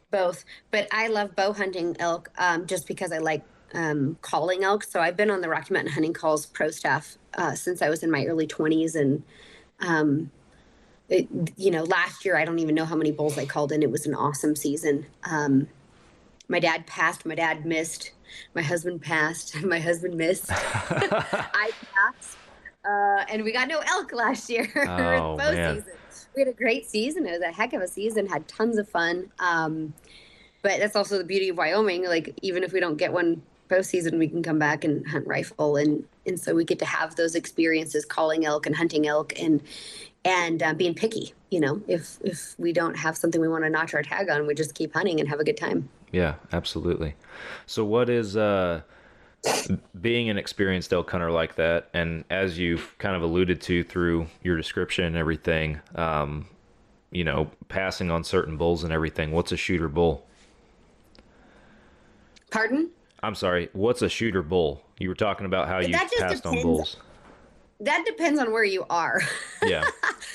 Both. But I love bow hunting elk just because I like calling elk. So I've been on the Rocky Mountain Hunting Calls pro staff since I was in my early 20s. And, last year, I don't even know how many bulls I called in. It was an awesome season. My dad passed. My dad missed. My husband passed. My husband missed. I passed. And we got no elk last year. Oh, bow man. season. We had a great season. It was a heck of a season. Had tons of fun. But that's also the beauty of Wyoming. Like, even if we don't get one bow season, we can come back and hunt rifle. And so we get to have those experiences calling elk and hunting elk and being picky. If we don't have something we want to notch our tag on, we just keep hunting and have a good time. Yeah, absolutely. So what is being an experienced elk hunter like that, and as you've kind of alluded to through your description and everything, passing on certain bulls and everything, what's a shooter bull? Pardon? I'm sorry, what's a shooter bull? You were talking about how you passed on bulls. That depends on where you are. Yeah.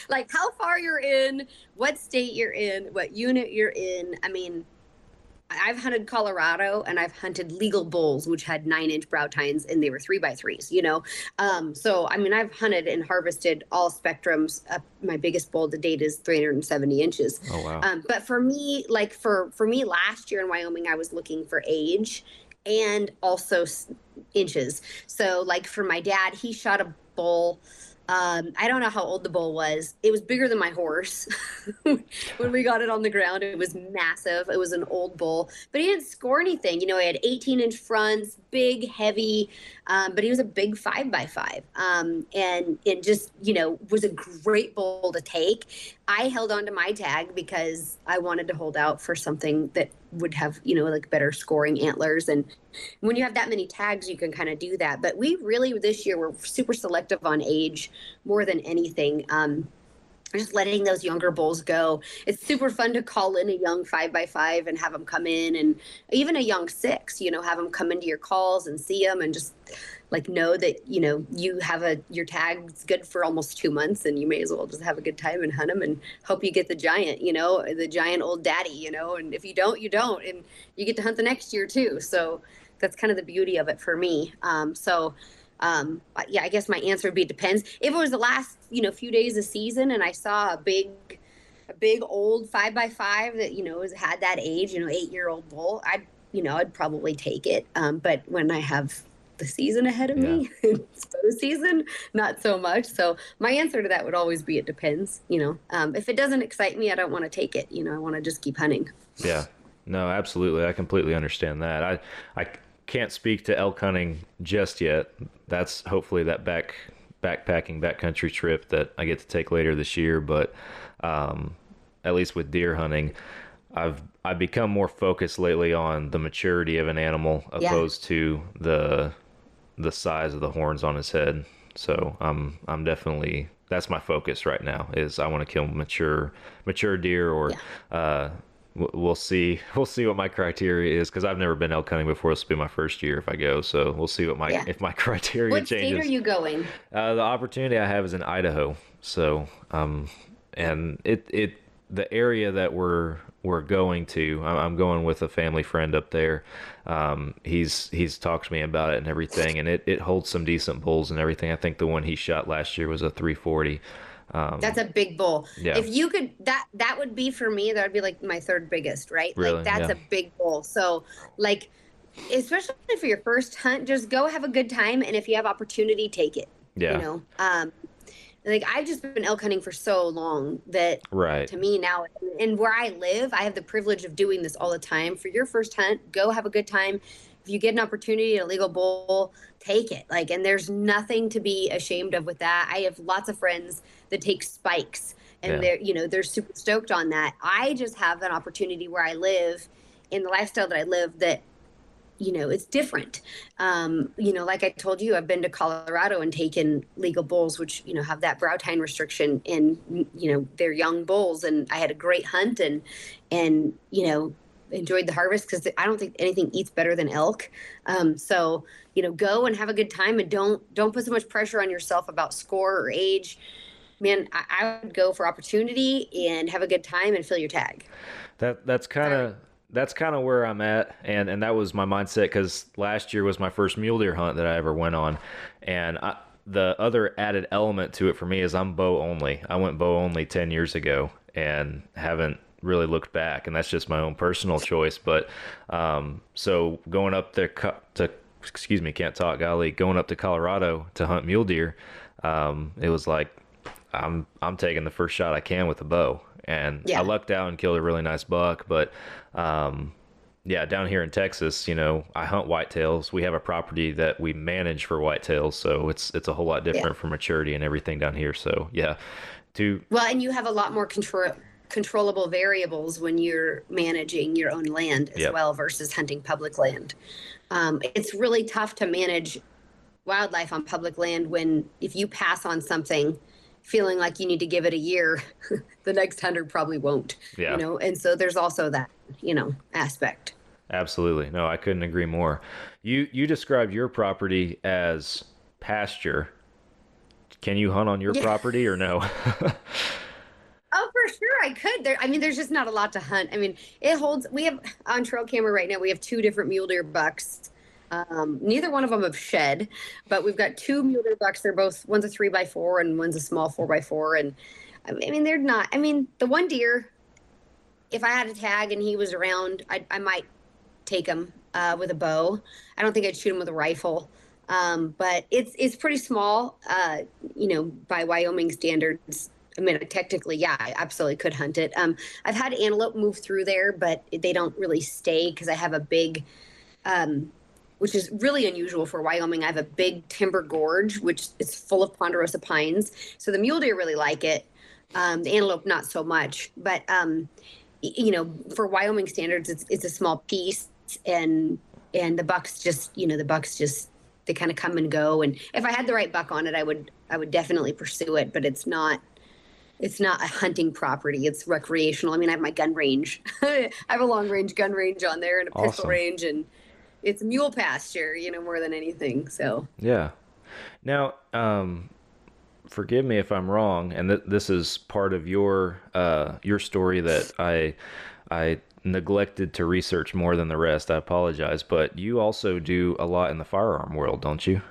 Like how far you're in, what state you're in, what unit you're in. I mean, I've hunted Colorado and I've hunted legal bulls, which had 9-inch brow tines and they were 3x3s, you know? So, I mean, I've hunted and harvested all spectrums. My biggest bull to date is 370 inches. Oh, wow. But for me, like for me last year in Wyoming, I was looking for age and also inches. So like for my dad, he shot a bull. I don't know how old the bull was. It was bigger than my horse. When we got it on the ground, it was massive. It was an old bull, but he didn't score anything. You know, he had 18-inch fronts, big, heavy, but he was a big 5x5. And it just, you know, was a great bull to take. I held on to my tag because I wanted to hold out for something that would have, you know, like better scoring antlers. And when you have that many tags, you can kind of do that. But we really, this year, we're super selective on age more than anything. Just letting those younger bulls go. It's super fun to call in a young 5x5 and have them come in, and even a young 6, you know, have them come into your calls and see them and just like know that, you know, you have your tag's good for almost 2 months and you may as well just have a good time and hunt them and hope you get the giant, you know, the giant old daddy, you know, and if you don't, you don't, and you get to hunt the next year too. So that's kind of the beauty of it for me. Yeah, I guess my answer would be depends. If it was the last, you know, few days of season and I saw a big old 5x5 that, you know, had that age, you know, 8-year-old bull, I'd probably take it. But when I have the season ahead of me, it's bow season, not so much. So my answer to that would always be it depends, you know. If it doesn't excite me, I don't want to take it. You know, I want to just keep hunting. Yeah, no, absolutely. I completely understand that. I can't speak to elk hunting just yet. That's hopefully that backpacking backcountry trip that I get to take later this year. But at least with deer hunting, I've become more focused lately on the maturity of an animal opposed to the size of the horns on his head. So I'm definitely, that's my focus right now, is I want to kill mature deer, or we'll see what my criteria is, because I've never been elk hunting before. This will be my first year if I go, so we'll see what if my criteria What changes. state are you going? The opportunity I have is in Idaho. So and the area that we're going to, I'm going with a family friend up there. He's talked to me about it and everything, and it holds some decent bulls and everything. I think the one he shot last year was a 340. That's a big bull. Yeah. If you could, that would be for me, that would be like my third biggest, right? Really? Like that's a big bull. So like, especially for your first hunt, just go have a good time. And if you have opportunity, take it. Yeah. You know, like I've just been elk hunting for so long that to me now, and where I live, I have the privilege of doing this all the time. For your first hunt, go have a good time. If you get an opportunity at a legal bull, take it. Like, and there's nothing to be ashamed of with that. I have lots of friends that take spikes and they're super stoked on that. I just have an opportunity where I live, in the lifestyle that I live, that, you know, it's different. You know, like I told you, I've been to Colorado and taken legal bulls, which, you know, have that brow tine restriction, and, you know, they're young bulls, and I had a great hunt and, you know, enjoyed the harvest, because I don't think anything eats better than elk. So, you know, go and have a good time, and don't put so much pressure on yourself about score or age. Man, I would go for opportunity and have a good time and fill your tag. That's kind of where I'm at, and that was my mindset, because last year was my first mule deer hunt that I ever went on, and the other added element to it for me is I'm bow only. I went bow only 10 years ago and haven't really looked back, and that's just my own personal choice. But so going up there going up to Colorado to hunt mule deer, it was like I'm taking the first shot I can with a bow, and I lucked out and killed a really nice buck. But down here in Texas, you know, I hunt whitetails. We have a property that we manage for whitetails, so it's a whole lot different for maturity and everything down here. So and you have a lot more controllable variables when you're managing your own land as well versus hunting public land. It's really tough to manage wildlife on public land if you pass on something feeling like you need to give it a year, the next hunter probably won't. You know, and so there's also that, you know, aspect. Absolutely. No, I couldn't agree more. You described your property as pasture. Can you hunt on your property or no? Oh, for sure I could. There, I mean, there's just not a lot to hunt. I mean, it holds. We have on trail camera right now. We have 2 different mule deer bucks. Neither one of them have shed, but we've got 2 mule deer bucks. They're both, one's a 3x4 and one's a small 4x4. And I mean, they're not. I mean, the one deer, if I had a tag and he was around, I might take him with a bow. I don't think I'd shoot him with a rifle. But it's pretty small, by Wyoming standards. I mean, technically, yeah, I absolutely could hunt it. I've had antelope move through there, but they don't really stay because I have a big, which is really unusual for Wyoming. I have a big timber gorge, which is full of ponderosa pines. So the mule deer really like it. The antelope, not so much. But, for Wyoming standards, it's a small piece. And the bucks just, they kind of come and go. And if I had the right buck on it, I would definitely pursue it, but it's not a hunting property. It's recreational. I mean, I have my gun range. I have a long range gun range on there and a pistol Awesome. range, and it's mule pasture, more than anything. So Yeah. Now, forgive me if I'm wrong, and this is part of your story that I neglected to research more than the rest. I apologize, but you also do a lot in the firearm world, don't you?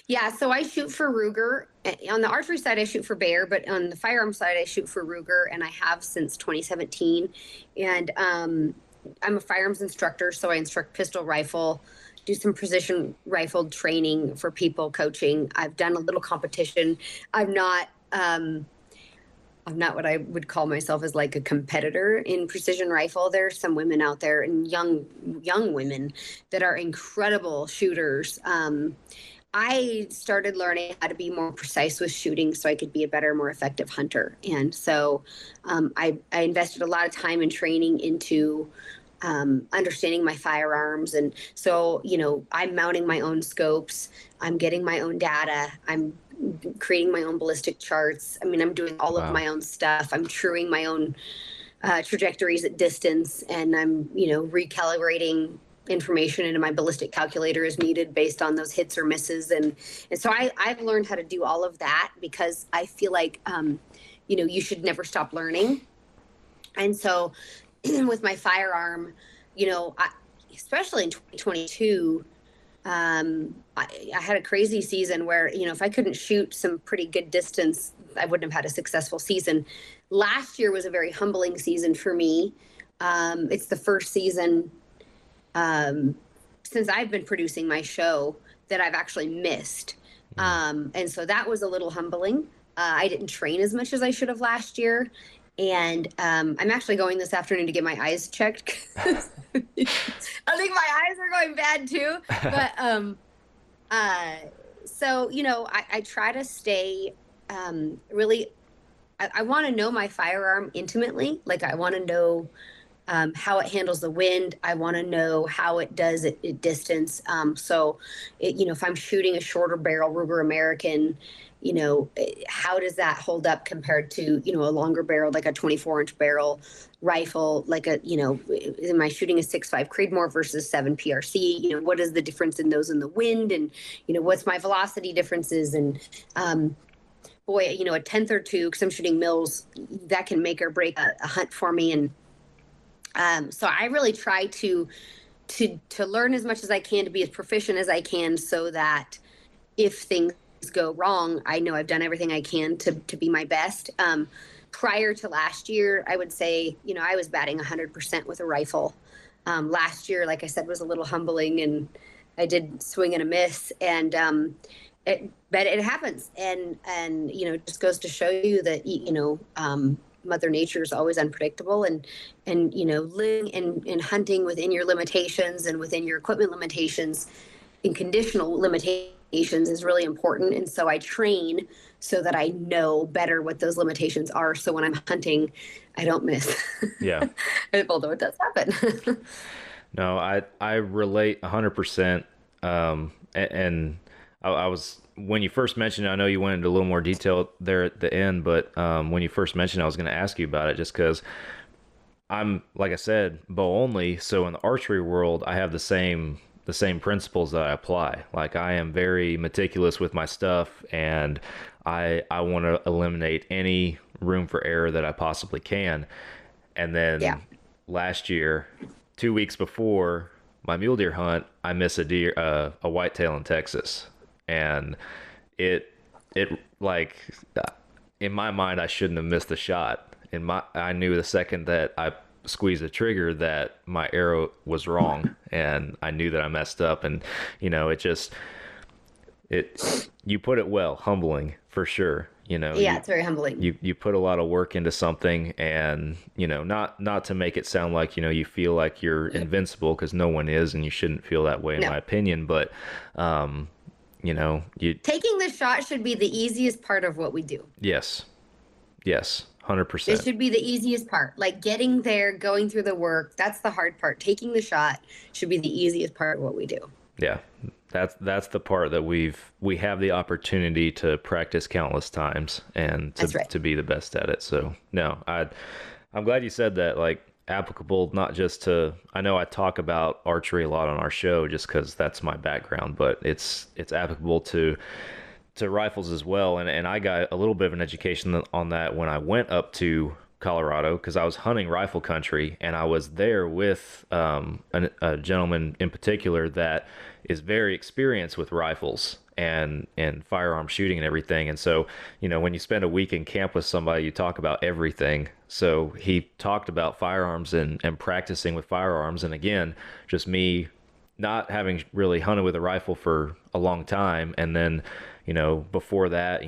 yeah, so I shoot for Ruger. On the archery side, I shoot for Bear, but on the firearm side, I shoot for Ruger, and I have since 2017. And I'm a firearms instructor, so I instruct pistol, rifle, do some precision rifle training for people, coaching. I've done a little competition. I'm not what I would call myself as like a competitor in precision rifle. There's some women out there, and young women that are incredible shooters. I started learning how to be more precise with shooting so I could be a better, more effective hunter. And so I invested a lot of time and training into understanding my firearms. And so, I'm mounting my own scopes. I'm getting my own data. I'm creating my own ballistic charts. I mean, I'm doing all of my own stuff. I'm truing my own trajectories at distance, and I'm, recalibrating information into my ballistic calculator as needed based on those hits or misses. And so I've learned how to do all of that because I feel like, you should never stop learning. And so with my firearm, especially in 2022, I had a crazy season where, if I couldn't shoot some pretty good distance, I wouldn't have had a successful season. Last year was a very humbling season for me. It's the first season since I've been producing my show that I've actually missed. And so that was a little humbling. I didn't train as much as I should have last year. And I'm actually going this afternoon to get my eyes checked. I think my eyes are going bad too. But so, I try to stay really, I want to know my firearm intimately. Like I want to know how it handles the wind. I want to know how it does at distance. So, if I'm shooting a shorter barrel Ruger American, how does that hold up compared to, a longer barrel, like a 24-inch barrel rifle, like am I shooting a 6.5 Creedmoor versus 7 PRC? What is the difference in those in the wind? And, what's my velocity differences? And, a tenth or two, because I'm shooting mills, that can make or break a hunt for me. And so I really try to learn as much as I can, to be as proficient as I can, so that if things go wrong, I know I've done everything I can to be my best. Prior to last year, I would say, I was batting 100% with a rifle. Last year, like I said, was a little humbling, and I did swing and a miss, and but it happens, and it just goes to show you that Mother Nature is always unpredictable, and living and hunting within your limitations and within your equipment limitations and conditional limitations is really important. And so I train so that I know better what those limitations are. So when I'm hunting, I don't miss. Yeah. Although it does happen. No, I relate 100%. And I was, when you first mentioned it, I know you went into a little more detail there at the end, but when you first mentioned it, I was going to ask you about it, just because I'm, like I said, bow only. So in the archery world, I have the same principles that I apply. Like I am very meticulous with my stuff, and I want to eliminate any room for error that I possibly can. And then last year, 2 weeks before my mule deer hunt, I miss a whitetail in Texas. And it like, in my mind, I shouldn't have missed the shot. I knew the second that I squeezed the trigger that my arrow was wrong, and I knew that I messed up. And you put it well, humbling for sure. It's very humbling. You put a lot of work into something, and not to make it sound like you feel like you're invincible, because no one is, and you shouldn't feel that way in my opinion. But taking the shot should be the easiest part of what we do. Yes, 100%. It should be the easiest part. Like getting there, going through the work, that's the hard part. Taking the shot should be the easiest part of what we do. Yeah. That's the part that we have the opportunity to practice countless times and to be the best at it. So no, I'm glad you said that, like applicable, not just to, I know I talk about archery a lot on our show just because that's my background, but it's applicable to rifles as well. And I got a little bit of an education on that when I went up to Colorado, because I was hunting rifle country, and I was there with a gentleman in particular that is very experienced with rifles and firearm shooting and everything. And so, when you spend a week in camp with somebody, you talk about everything. So he talked about firearms and practicing with firearms. And again, just me not having really hunted with a rifle for a long time. And then, before that,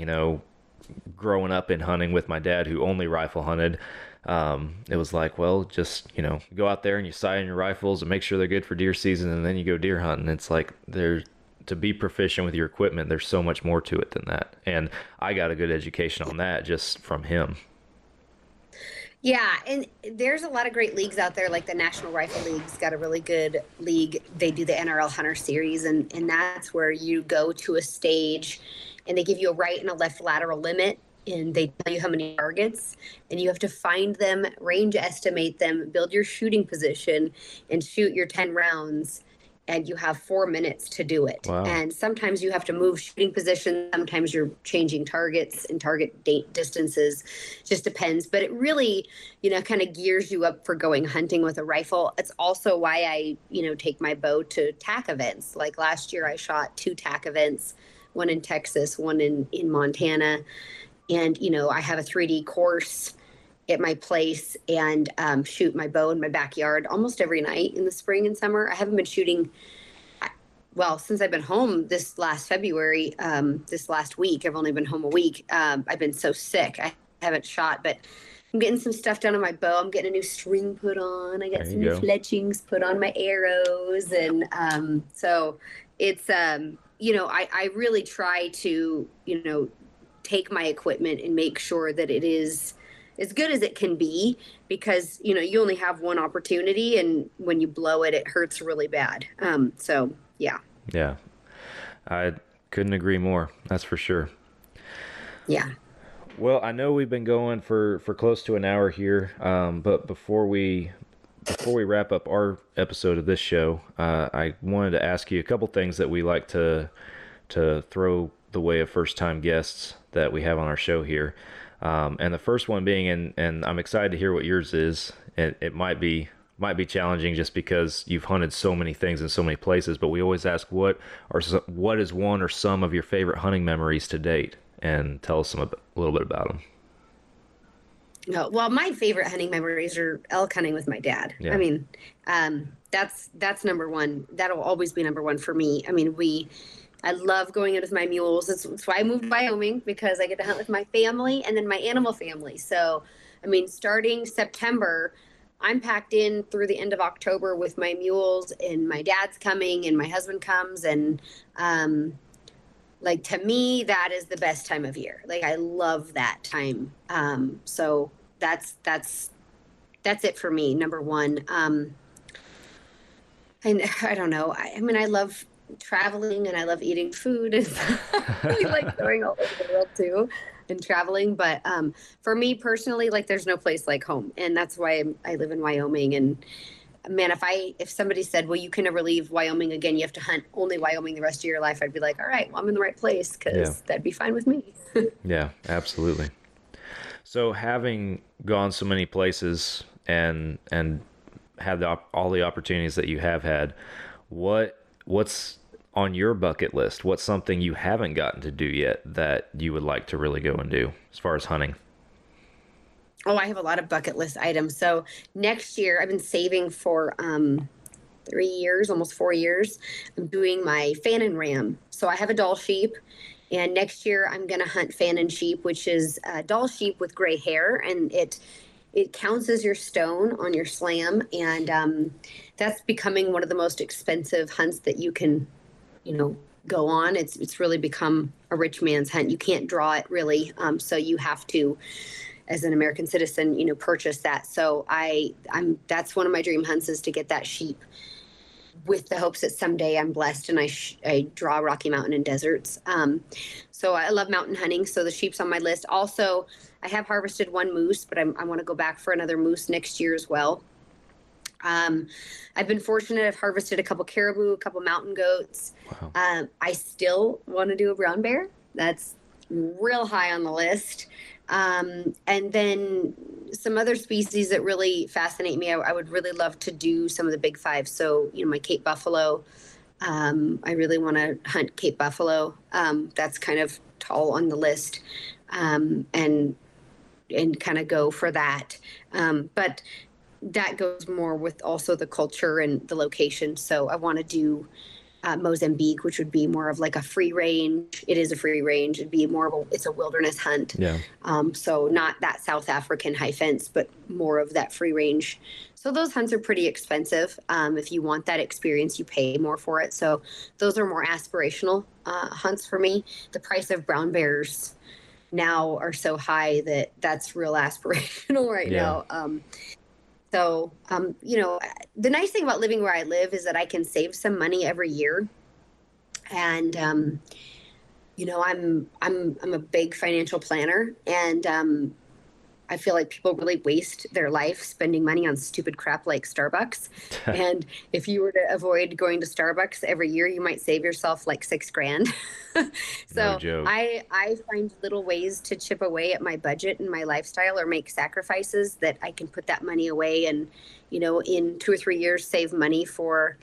growing up and hunting with my dad who only rifle hunted, it was like, well, just go out there and you sight on your rifles and make sure they're good for deer season, and then you go deer hunting. It's like, to be proficient with your equipment, there's so much more to it than that. And I got a good education on that just from him. Yeah, and there's a lot of great leagues out there, like the National Rifle League's got a really good league. They do the NRL Hunter Series, and that's where you go to a stage and they give you a right and a left lateral limit, and they tell you how many targets, and you have to find them, range estimate them, build your shooting position, and shoot your 10 rounds. And you have 4 minutes to do it. Wow. And sometimes you have to move shooting position. Sometimes you're changing targets and target distances. Just depends. But it really, kind of gears you up for going hunting with a rifle. It's also why I, take my bow to TAC events. Like last year, I shot 2 TAC events, one in Texas, one in Montana. And, I have a 3D course at my place and shoot my bow in my backyard almost every night in the spring and summer. I haven't been shooting, since I've been home this last February, this last week. I've only been home a week. I've been so sick. I haven't shot, but I'm getting some stuff done on my bow. I'm getting a new string put on. I got some new fletchings put on my arrows. And so it's, I really try to, take my equipment and make sure that it is as good as it can be, because, you only have one opportunity, and when you blow it, it hurts really bad. So, yeah. Yeah. I couldn't agree more. That's for sure. Yeah. Well, I know we've been going for close to an hour here, but before we wrap up our episode of this show, I wanted to ask you a couple things that we like to throw the way of first-time guests that we have on our show here. And the first one being, and I'm excited to hear what yours is. It might be challenging just because you've hunted so many things in so many places, but we always ask what is one or some of your favorite hunting memories to date, and tell us a little bit about them. No, well, my favorite hunting memories are elk hunting with my dad. Yeah. I mean, that's number one. That'll always be number one for me. I mean, I love going out with my mules. That's why I moved to Wyoming, because I get to hunt with my family and then my animal family. So, I mean, starting September, I'm packed in through the end of October with my mules, and my dad's coming and my husband comes. And, to me, that is the best time of year. Like, I love that time. So that's it for me. Number one. And I don't know. I love traveling, and I love eating food, and I really like going all over the world too and traveling. But for me personally, there's no place like home, and that's why I live in Wyoming. And man, if somebody said, well, you can never leave Wyoming again, you have to hunt only Wyoming the rest of your life, I'd be like, all right, well, I'm in the right place, because that'd be fine with me. Yeah, absolutely. So having gone so many places and had all the opportunities that you have had, what's on your bucket list? What's something you haven't gotten to do yet that you would like to really go and do as far as hunting? Oh, I have a lot of bucket list items. So next year, I've been saving for 3 years, almost 4 years. I'm doing my Fannin ram. So I have a Dall sheep, and next year I'm going to hunt Fannin sheep, which is a Dall sheep with gray hair, and it counts as your stone on your slam, and that's becoming one of the most expensive hunts that you can, go on. It's really become a rich man's hunt. You can't draw it really, so you have to, as an American citizen, purchase that. So that's one of my dream hunts, is to get that sheep, with the hopes that someday I'm blessed and I draw Rocky Mountain and deserts. So I love mountain hunting. So the sheep's on my list. Also, I have harvested one moose, but I want to go back for another moose next year as well. I've been fortunate. I've harvested a couple caribou, a couple mountain goats. Wow. I still want to do a brown bear. That's real high on the list. And then some other species that really fascinate me. I would really love to do some of the big five. So, my Cape buffalo. I really want to hunt Cape buffalo. That's kind of tall on the list, and kind of go for that. But that goes more with also the culture and the location. So I want to do Mozambique, which would be more of like a free range. It is a free range. It'd be more of it's a wilderness hunt. Yeah. So not that South African high fence, but more of that free range. So those hunts are pretty expensive. If you want that experience, you pay more for it. So those are more aspirational hunts for me. The price of brown bears now are so high that that's real aspirational right now. So, the nice thing about living where I live is that I can save some money every year. And, I'm a big financial planner, and I feel like people really waste their life spending money on stupid crap like Starbucks. And if you were to avoid going to Starbucks every year, you might save yourself like $6,000. So No joke. I find little ways to chip away at my budget and my lifestyle, or make sacrifices that I can put that money away and, in 2 or 3 years, save money for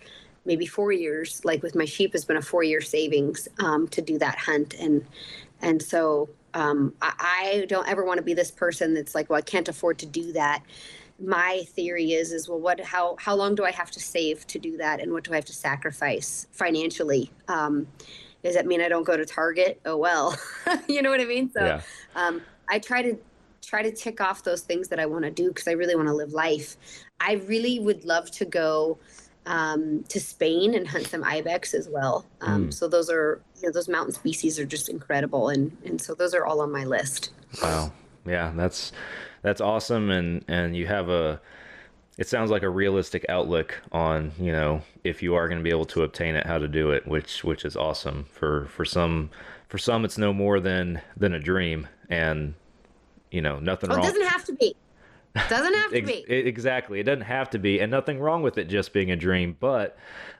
maybe 4 years. Like with my sheep, has been a 4-year savings to do that hunt. And so I don't ever want to be this person that's like, well, I can't afford to do that. My theory is well, how long do I have to save to do that? And what do I have to sacrifice financially? Does that mean I don't go to Target? Oh, well, you know what I mean? So Yeah. I try to tick off those things that I want to do, because I really want to live life. I really would love to go to Spain and hunt some ibex as well. So those are, those mountain species are just incredible. And so those are all on my list. Wow. Yeah, that's awesome. And you have it sounds like a realistic outlook on, if you are going to be able to obtain it, how to do it, which is awesome. For some it's no more than a dream, and nothing wrong. It doesn't have to be. Doesn't have to be. Exactly. It doesn't have to be, and nothing wrong with it just being a dream, but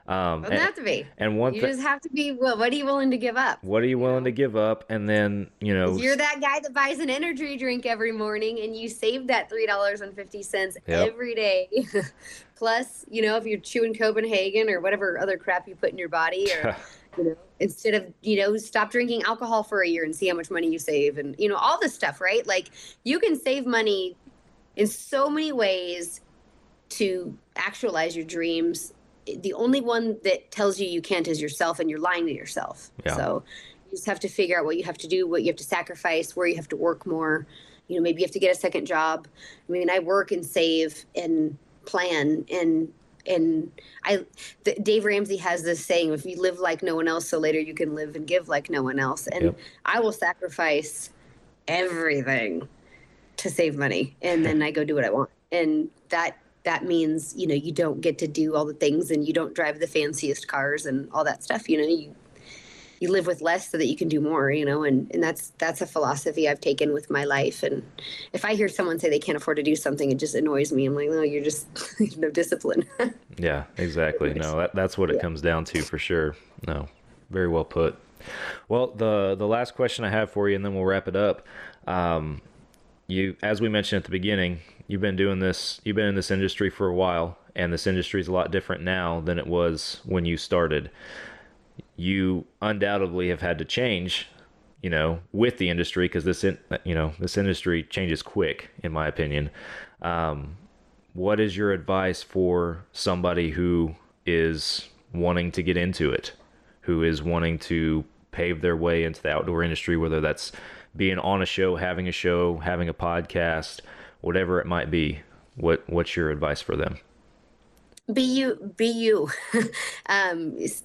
doesn't have to be. And you just have to be, well, what are you willing to give up? What are you willing to give up? And then, you're that guy that buys an energy drink every morning, and you save that $3.50 every day. Plus, if you're chewing Copenhagen or whatever other crap you put in your body, or instead of, stop drinking alcohol for a year and see how much money you save, and all this stuff, right? Like, you can save money in so many ways to actualize your dreams. The only one that tells you can't is yourself, and you're lying to yourself. Yeah. So you just have to figure out what you have to do, what you have to sacrifice, where you have to work more. Maybe you have to get a second job. I mean, I work and save and plan, and Dave Ramsey has this saying, if you live like no one else, so later you can live and give like no one else. And I will sacrifice everything to save money, and then I go do what I want. And that means, you don't get to do all the things, and you don't drive the fanciest cars and all that stuff. You live with less so that you can do more, and that's a philosophy I've taken with my life. And if I hear someone say they can't afford to do something, it just annoys me. I'm like, no, you're just no discipline. Yeah, exactly. No, that's what it comes down to, for sure. No, very well put. Well, the last question I have for you, and then we'll wrap it up. you, as we mentioned at the beginning, you've been in this industry for a while, and this industry is a lot different now than it was when you started. You undoubtedly have had to change, with the industry, because this industry changes quick, in my opinion. What is your advice for somebody who is wanting to get into it, who is wanting to pave their way into the outdoor industry, whether that's being on a show, having a podcast, whatever it might be? What's your advice for them? Be you.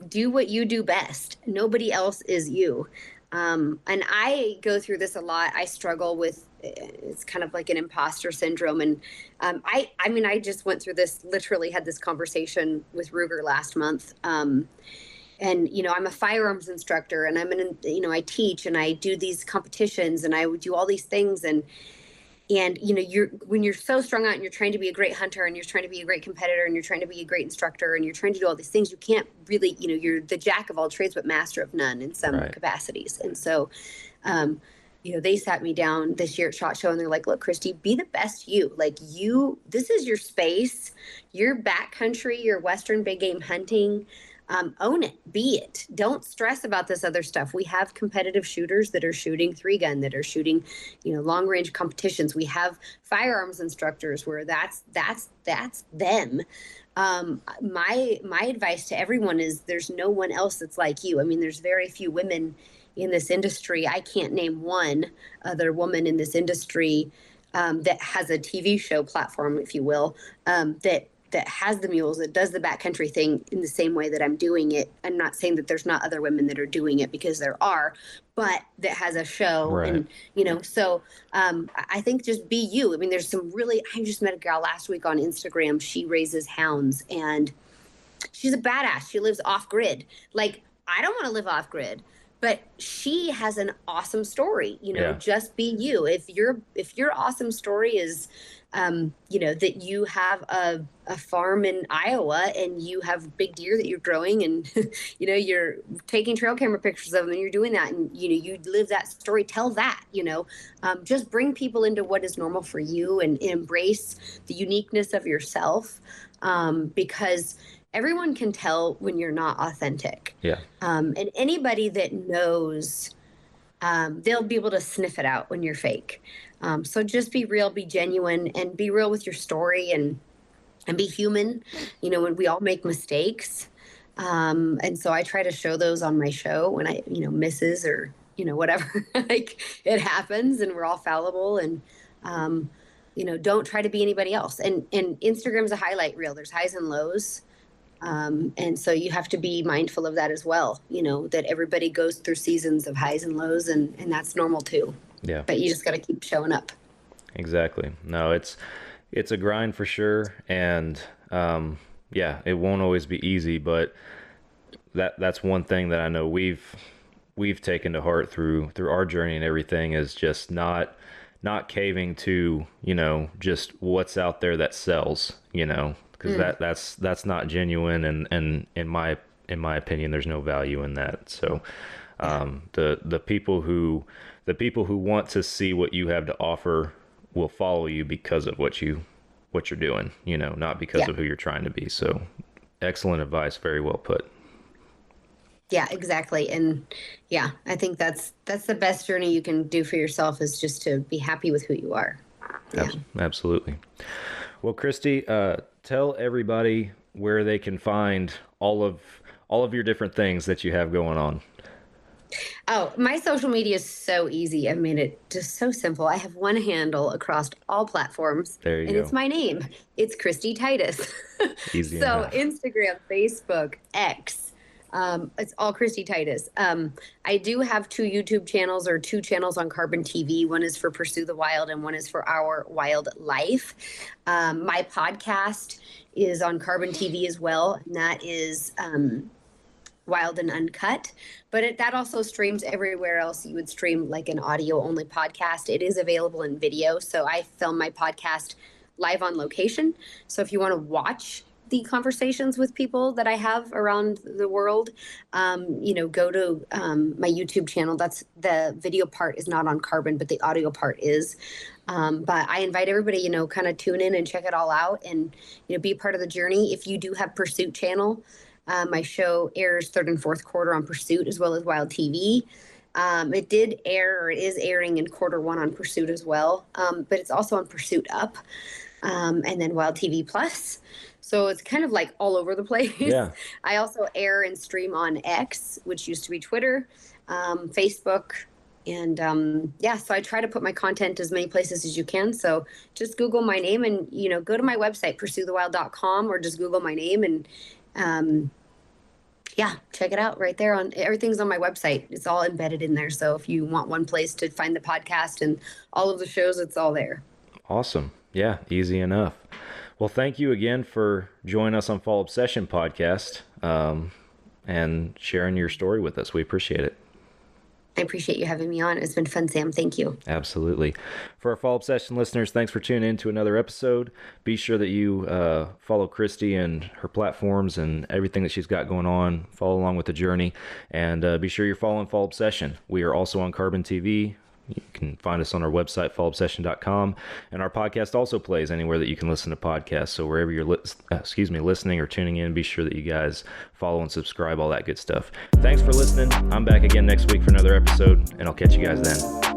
Do what you do best. Nobody else is you. And I go through this a lot. I struggle with, it's kind of like an imposter syndrome. And I just went through this, literally had this conversation with Ruger last month. And, I'm a firearms instructor, and I teach, and I do these competitions, and I would do all these things. And when you're so strung out and you're trying to be a great hunter, and you're trying to be a great competitor, and you're trying to be a great instructor, and you're trying to do all these things, you can't really, you're the jack of all trades, but master of none in some capacities. And so, they sat me down this year at SHOT Show, and they're like, look, Kristy, be the best you. Like, this is your space, your backcountry, your Western big game hunting. Own it, be it. Don't stress about this other stuff. We have competitive shooters that are shooting 3-gun, that are shooting, long range competitions. We have firearms instructors where that's them. My advice to everyone is there's no one else that's like you. I mean, there's very few women in this industry. I can't name one other woman in this industry that has a TV show platform, if you will, that has the mules, that does the backcountry thing in the same way that I'm doing it. I'm not saying that there's not other women that are doing it, because there are, but that has a show. Right. And, so I think just be you. I mean, there's I just met a girl last week on Instagram. She raises hounds, and she's a badass. She lives off grid. Like, I don't want to live off grid, but she has an awesome story, just be you. If your awesome story is, that you have a farm in Iowa, and you have big deer that you're growing, and, you're taking trail camera pictures of them, and you're doing that, and, you live that story, tell that, just bring people into what is normal for you, and embrace the uniqueness of yourself, because everyone can tell when you're not authentic. Yeah. And anybody that knows, they'll be able to sniff it out when you're fake. So just be real, be genuine, and be real with your story, and be human. When we all make mistakes. And so I try to show those on my show when I, misses or, whatever, like, it happens, and we're all fallible, and, don't try to be anybody else. And Instagram's a highlight reel. There's highs and lows. And so you have to be mindful of that as well, that everybody goes through seasons of highs and lows, and that's normal too. Yeah. But you just got to keep showing up. Exactly. No, it's a grind for sure. And, it won't always be easy, but that's one thing that I know we've taken to heart through our journey and everything, is just not caving to, just what's out there that sells, because that's not genuine, and in my opinion, there's no value in that. So the people who want to see what you have to offer will follow you because of what you're doing, not because of who you're trying to be. So excellent advice, very well put. Yeah, exactly. And I think that's the best journey you can do for yourself, is just to be happy with who you are. Yeah. Absolutely. Well, Kristy, tell everybody where they can find all of your different things that you have going on. Oh, my social media is so easy. I made it just so simple. I have one handle across all platforms. There you go. And it's my name. It's Kristy Titus. Easy so enough. Instagram, Facebook, X. It's all Kristy Titus. I do have 2 YouTube channels, or 2 channels on CarbonTV. One is for Pursue the Wild, and one is for our Wyld Life. My podcast is on CarbonTV as well, and that is Wyld and Uncut. But that also streams everywhere else you would stream, like an audio-only podcast. It is available in video, so I film my podcast live on location. So if you want to watch the conversations with people that I have around the world, go to my YouTube channel. That's the video part is not on Carbon, but the audio part is. But I invite everybody, kind of tune in and check it all out and, be a part of the journey. If you do have Pursuit channel, my show airs third and fourth quarter on Pursuit as well as Wyld TV. It did air, or it is airing in quarter one on Pursuit as well. But it's also on Pursuit Up, and then Wyld TV Plus. So it's kind of like all over the place. Yeah. I also air and stream on X, which used to be Twitter, Facebook. And so I try to put my content as many places as you can. So just Google my name and, go to my website, pursuethewyld.com, or just Google my name and, check it out right there. Everything's on my website. It's all embedded in there. So if you want one place to find the podcast and all of the shows, it's all there. Awesome. Yeah, easy enough. Well, thank you again for joining us on Fall Obsession podcast, and sharing your story with us. We appreciate it. I appreciate you having me on. It's been fun, Sam. Thank you. Absolutely. For our Fall Obsession listeners, thanks for tuning in to another episode. Be sure that you follow Kristy and her platforms and everything that she's got going on. Follow along with the journey. And be sure you're following Fall Obsession. We are also on CarbonTV. You can find us on our website, fallobsession.com. And our podcast also plays anywhere that you can listen to podcasts. So wherever you're listening or tuning in, be sure that you guys follow and subscribe, all that good stuff. Thanks for listening. I'm back again next week for another episode, and I'll catch you guys then.